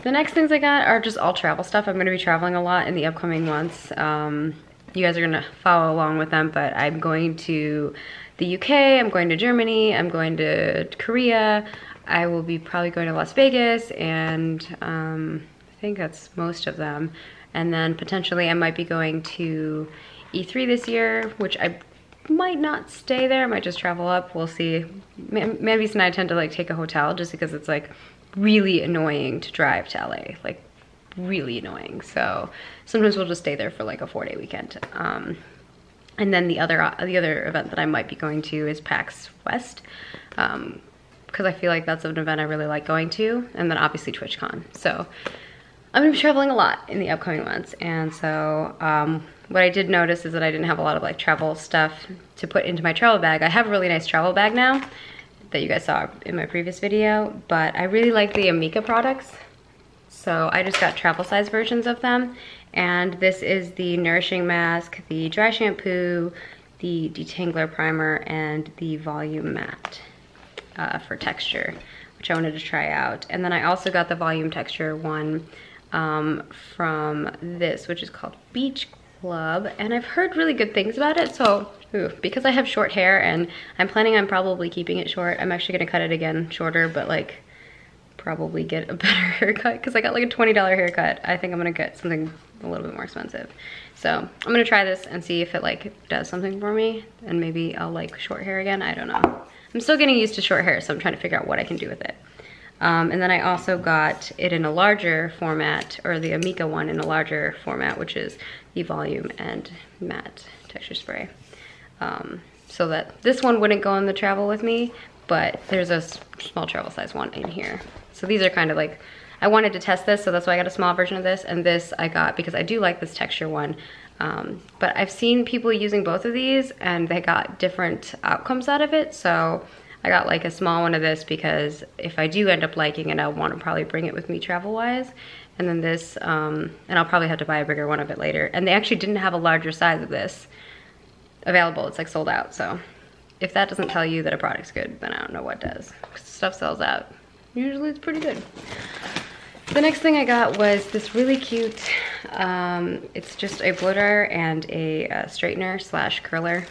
The next things I got are just all travel stuff. I'm going to be traveling a lot in the upcoming months. You guys are going to follow along with them, but I'm going to the UK, I'm going to Germany, I'm going to Korea, I will be probably going to Las Vegas, and I think that's most of them. And then potentially I might be going to E3 this year, which I might not stay there, I might just travel up, we'll see. Man Beast and I tend to like take a hotel just because it's like really annoying to drive to LA, like really annoying. So sometimes we'll just stay there for like a 4-day weekend. And then the other event that I might be going to is PAX West, because I feel like that's an event I really like going to, and then obviously TwitchCon. So I'm gonna be traveling a lot in the upcoming months, and so what I did notice is that I didn't have a lot of like travel stuff to put into my travel bag. I have a really nice travel bag now that you guys saw in my previous video, but I really like the Amika products. So I just got travel size versions of them, and this is the nourishing mask, the dry shampoo, the detangler primer, and the volume matte for texture, which I wanted to try out. And then I also got the volume texture one from this, which is called Beach Club, and I've heard really good things about it. So because I have short hair and I'm planning on probably keeping it short, I'm actually gonna cut it again shorter, but like probably get a better haircut because I got like a $20 haircut. I think I'm gonna get something a little bit more expensive. So I'm gonna try this and see if it like does something for me, and maybe I'll like short hair again. I don't know. I'm still getting used to short hair, so I'm trying to figure out what I can do with it. And then I also got it in a larger format, or the Amika one in a larger format, which is the volume and matte texture spray. So that this one wouldn't go on the travel with me, but there's a small travel size one in here. So these are kind of like, I wanted to test this, so that's why I got a small version of this, and this I got because I do like this texture one. But I've seen people using both of these and they got different outcomes out of it, so I got like a small one of this because if I do end up liking it, I'll want to probably bring it with me travel-wise. And then this, and I'll probably have to buy a bigger one of it later. And they actually didn't have a larger size of this available. It's like sold out, so if that doesn't tell you that a product's good, then I don't know what does. Stuff sells out. Usually it's pretty good. The next thing I got was this really cute, it's just a blow dryer and a straightener slash curler.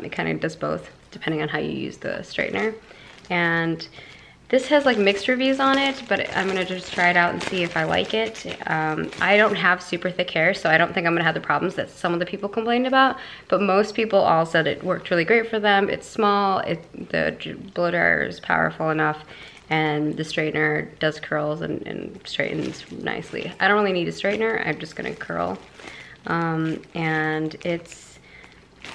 It kind of does both depending on how you use the straightener. And this has like mixed reviews on it, but I'm gonna just try it out and see if I like it. I don't have super thick hair, so I don't think I'm gonna have the problems that some of the people complained about, but most people all said it worked really great for them. It's small, the blow dryer is powerful enough, and the straightener does curls and straightens nicely. I don't really need a straightener, I'm just gonna curl. And it's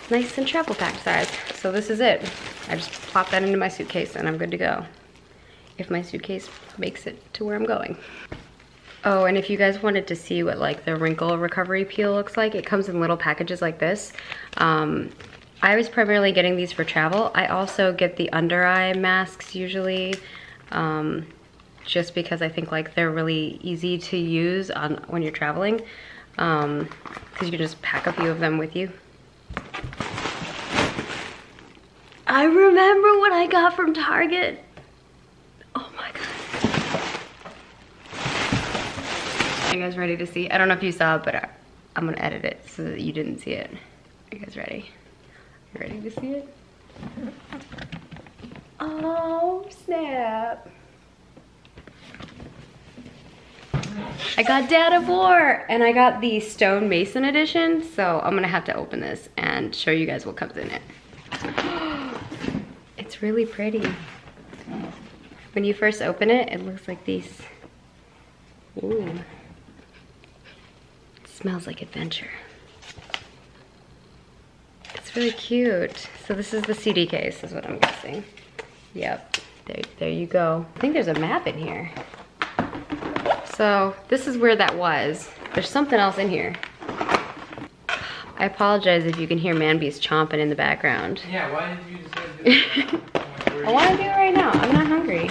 nice and travel pack size. So this is it. I just plop that into my suitcase and I'm good to go, if my suitcase makes it to where I'm going. Oh, and if you guys wanted to see what like the wrinkle recovery peel looks like, it comes in little packages like this. I was primarily getting these for travel. I also get the under eye masks usually, just because I think like they're really easy to use on when you're traveling, because you can just pack a few of them with you. I remember what I got from Target. Oh my god. Are you guys ready to see? I don't know if you saw it, but I'm gonna edit it so that you didn't see it. Are you guys ready? You ready to see it? Oh, snap. I got Dad of War, and I got the Stone Mason edition, so I'm gonna have to open this and show you guys what comes in it. It's really pretty. When you first open it, it looks like these. Ooh. It smells like adventure. It's really cute. So this is the CD case, is what I'm guessing. Yep, there you go. I think there's a map in here. So this is where that was. There's something else in here. I apologize if you can hear Man-Beast chomping in the background. Yeah, why did you decide to do that? I want to do it right now. I'm not hungry.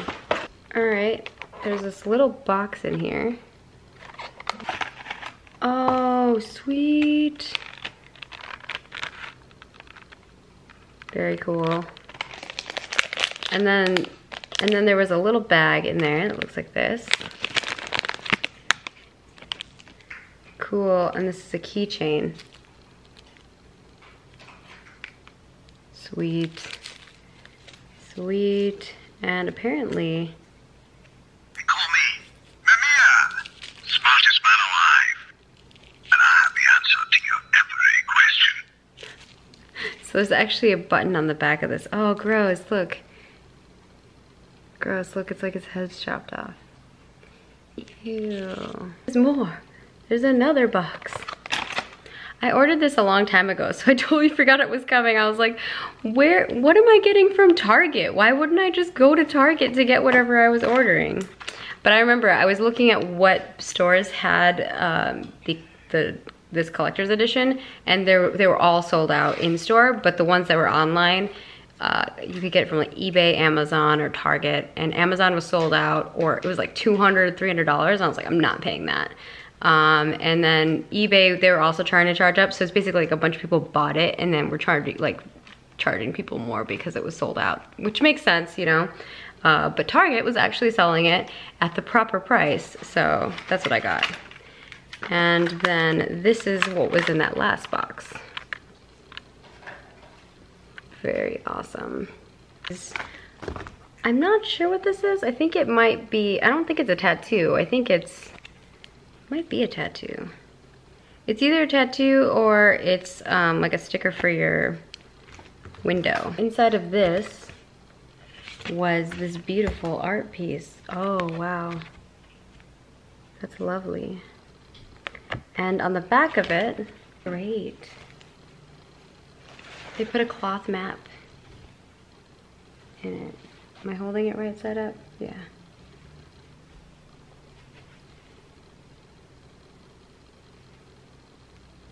All right, there's this little box in here. Oh, sweet. Very cool. And then there was a little bag in there that looks like this. Cool, and this is a keychain. Sweet. Sweet. And apparently... They call me Mimir, smartest man alive. And I have the answer to your every question. So there's actually a button on the back of this. Oh, gross, look. Gross, look, it's like his head's chopped off. Ew. There's more. There's another box. I ordered this a long time ago, so I totally forgot it was coming. I was like, what am I getting from Target? Why wouldn't I just go to Target to get whatever I was ordering? But I remember I was looking at what stores had this collector's edition, and they were all sold out in store, but the ones that were online, you could get it from like eBay, Amazon, or Target, and Amazon was sold out, or it was like $200, $300, and I was like, I'm not paying that. And then eBay, they were also trying to charge up, so it's basically like a bunch of people bought it, and then we're charging people more because it was sold out, which makes sense, you know. But Target was actually selling it at the proper price, so that's what I got. And then this is what was in that last box. Very awesome. I'm not sure what this is. I think it might be, I don't think it's a tattoo. I think might be a tattoo. It's either a tattoo or it's like a sticker for your window. Inside of this was this beautiful art piece. Oh, wow. That's lovely. And on the back of it, great. They put a cloth map in it. Am I holding it right side up? Yeah.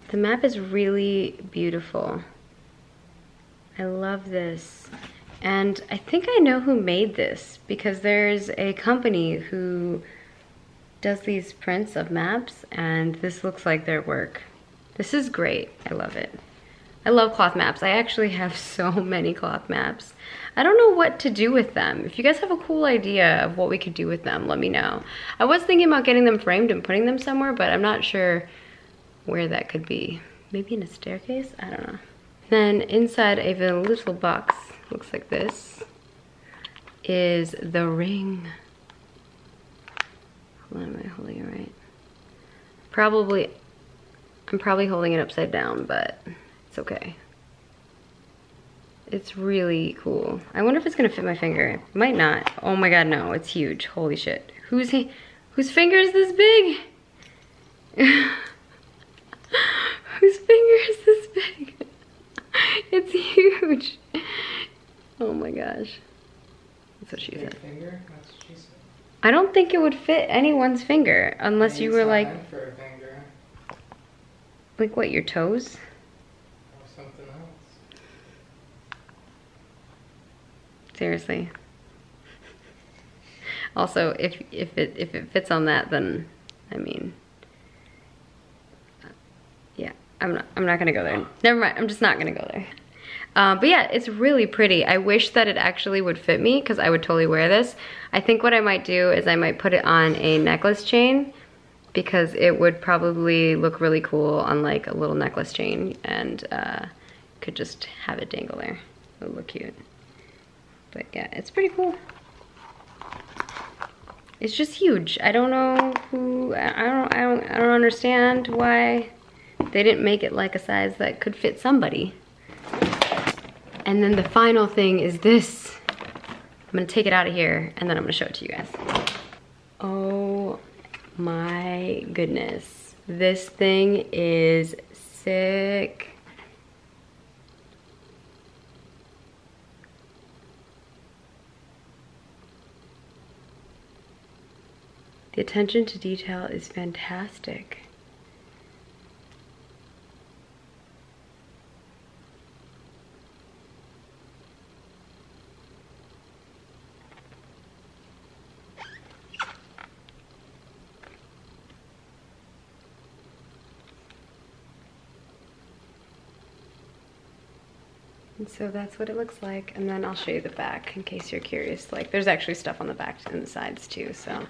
The map is really beautiful. I love this. And I think I know who made this because there's a company who does these prints of maps and this looks like their work. This is great. I love it. I love cloth maps. I actually have so many cloth maps. I don't know what to do with them. If you guys have a cool idea of what we could do with them, let me know. I was thinking about getting them framed and putting them somewhere, but I'm not sure where that could be. Maybe in a staircase? I don't know. Then inside of a little box, looks like this, is the ring. Hold on, am I holding it right? I'm probably holding it upside down, but it's okay. It's really cool. I wonder if it's gonna fit my finger. It might not. Oh my god, no, it's huge. Holy shit. Whose finger is this big? Whose finger is this big? It's huge. Oh my gosh. That's what she said. Finger? That's what she said. I don't think it would fit anyone's finger unless you were like... For a finger. Like what, your toes? Or something else. Seriously. Also, if it fits on that, then I mean, yeah, I'm not gonna go there. Never mind. I'm just not gonna go there. But yeah, it's really pretty. I wish that it actually would fit me because I would totally wear this. I think what I might do is I might put it on a necklace chain because it would probably look really cool on like a little necklace chain and could just have it dangle there. It would look cute. But yeah, it's pretty cool. It's just huge. I don't know who, I don't understand why they didn't make it like a size that could fit somebody. And then the final thing is this. I'm gonna take it out of here and then I'm gonna show it to you guys. Oh my goodness. This thing is sick. The attention to detail is fantastic. And so that's what it looks like, and then I'll show you the back in case you're curious. Like, there's actually stuff on the back and the sides too, so.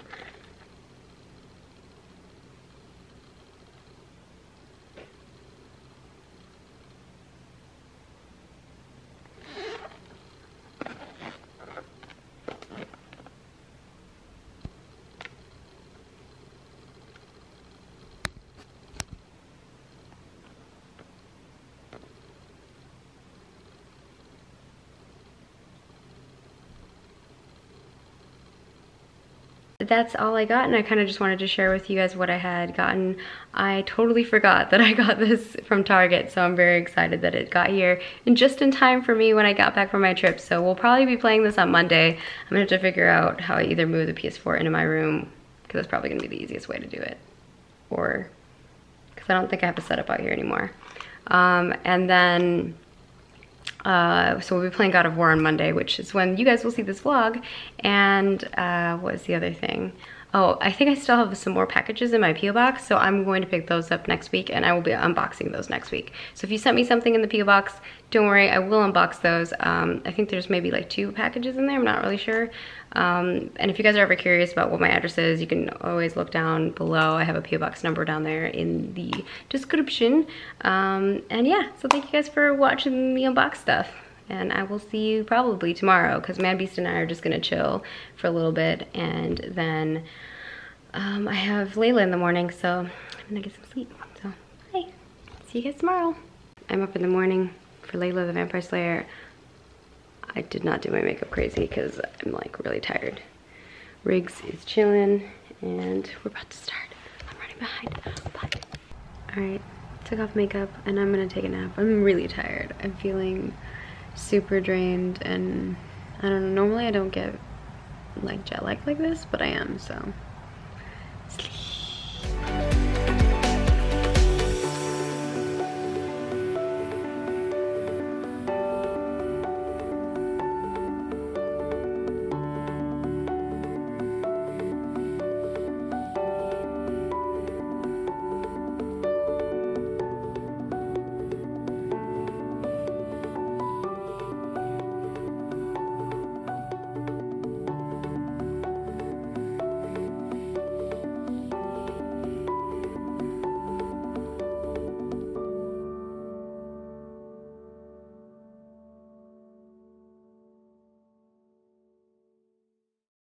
That's all I got, and I kind of just wanted to share with you guys what I had gotten. I totally forgot that I got this from Target, so I'm very excited that it got here and just in time for me when I got back from my trip. So we'll probably be playing this on Monday. I'm gonna have to figure out how I either move the PS4 into my room, because that's probably gonna be the easiest way to do it, or because I don't think I have a setup out here anymore. And then so we'll be playing God of War on Monday, which is when you guys will see this vlog. And what is the other thing? Oh, I think I still have some more packages in my P.O. box, so I'm going to pick those up next week, and I will be unboxing those next week. So if you sent me something in the P.O. box, don't worry, I will unbox those. I think there's maybe like 2 packages in there, I'm not really sure. And if you guys are ever curious about what my address is, you can always look down below. I have a P.O. box number down there in the description. And yeah, so thank you guys for watching me unbox stuff. and I will see you probably tomorrow because Mad Beast and I are just gonna chill for a little bit, and then I have Layla in the morning, so I'm gonna get some sleep. So, bye. See you guys tomorrow. I'm up in the morning for Layla the Vampire Slayer. I did not do my makeup crazy because I'm like really tired. Riggs is chilling, and we're about to start. I'm running behind, but all right. Took off makeup and I'm gonna take a nap. I'm really tired. I'm feeling super drained, and I don't know, normally I don't get like jet lag like this, but I am, so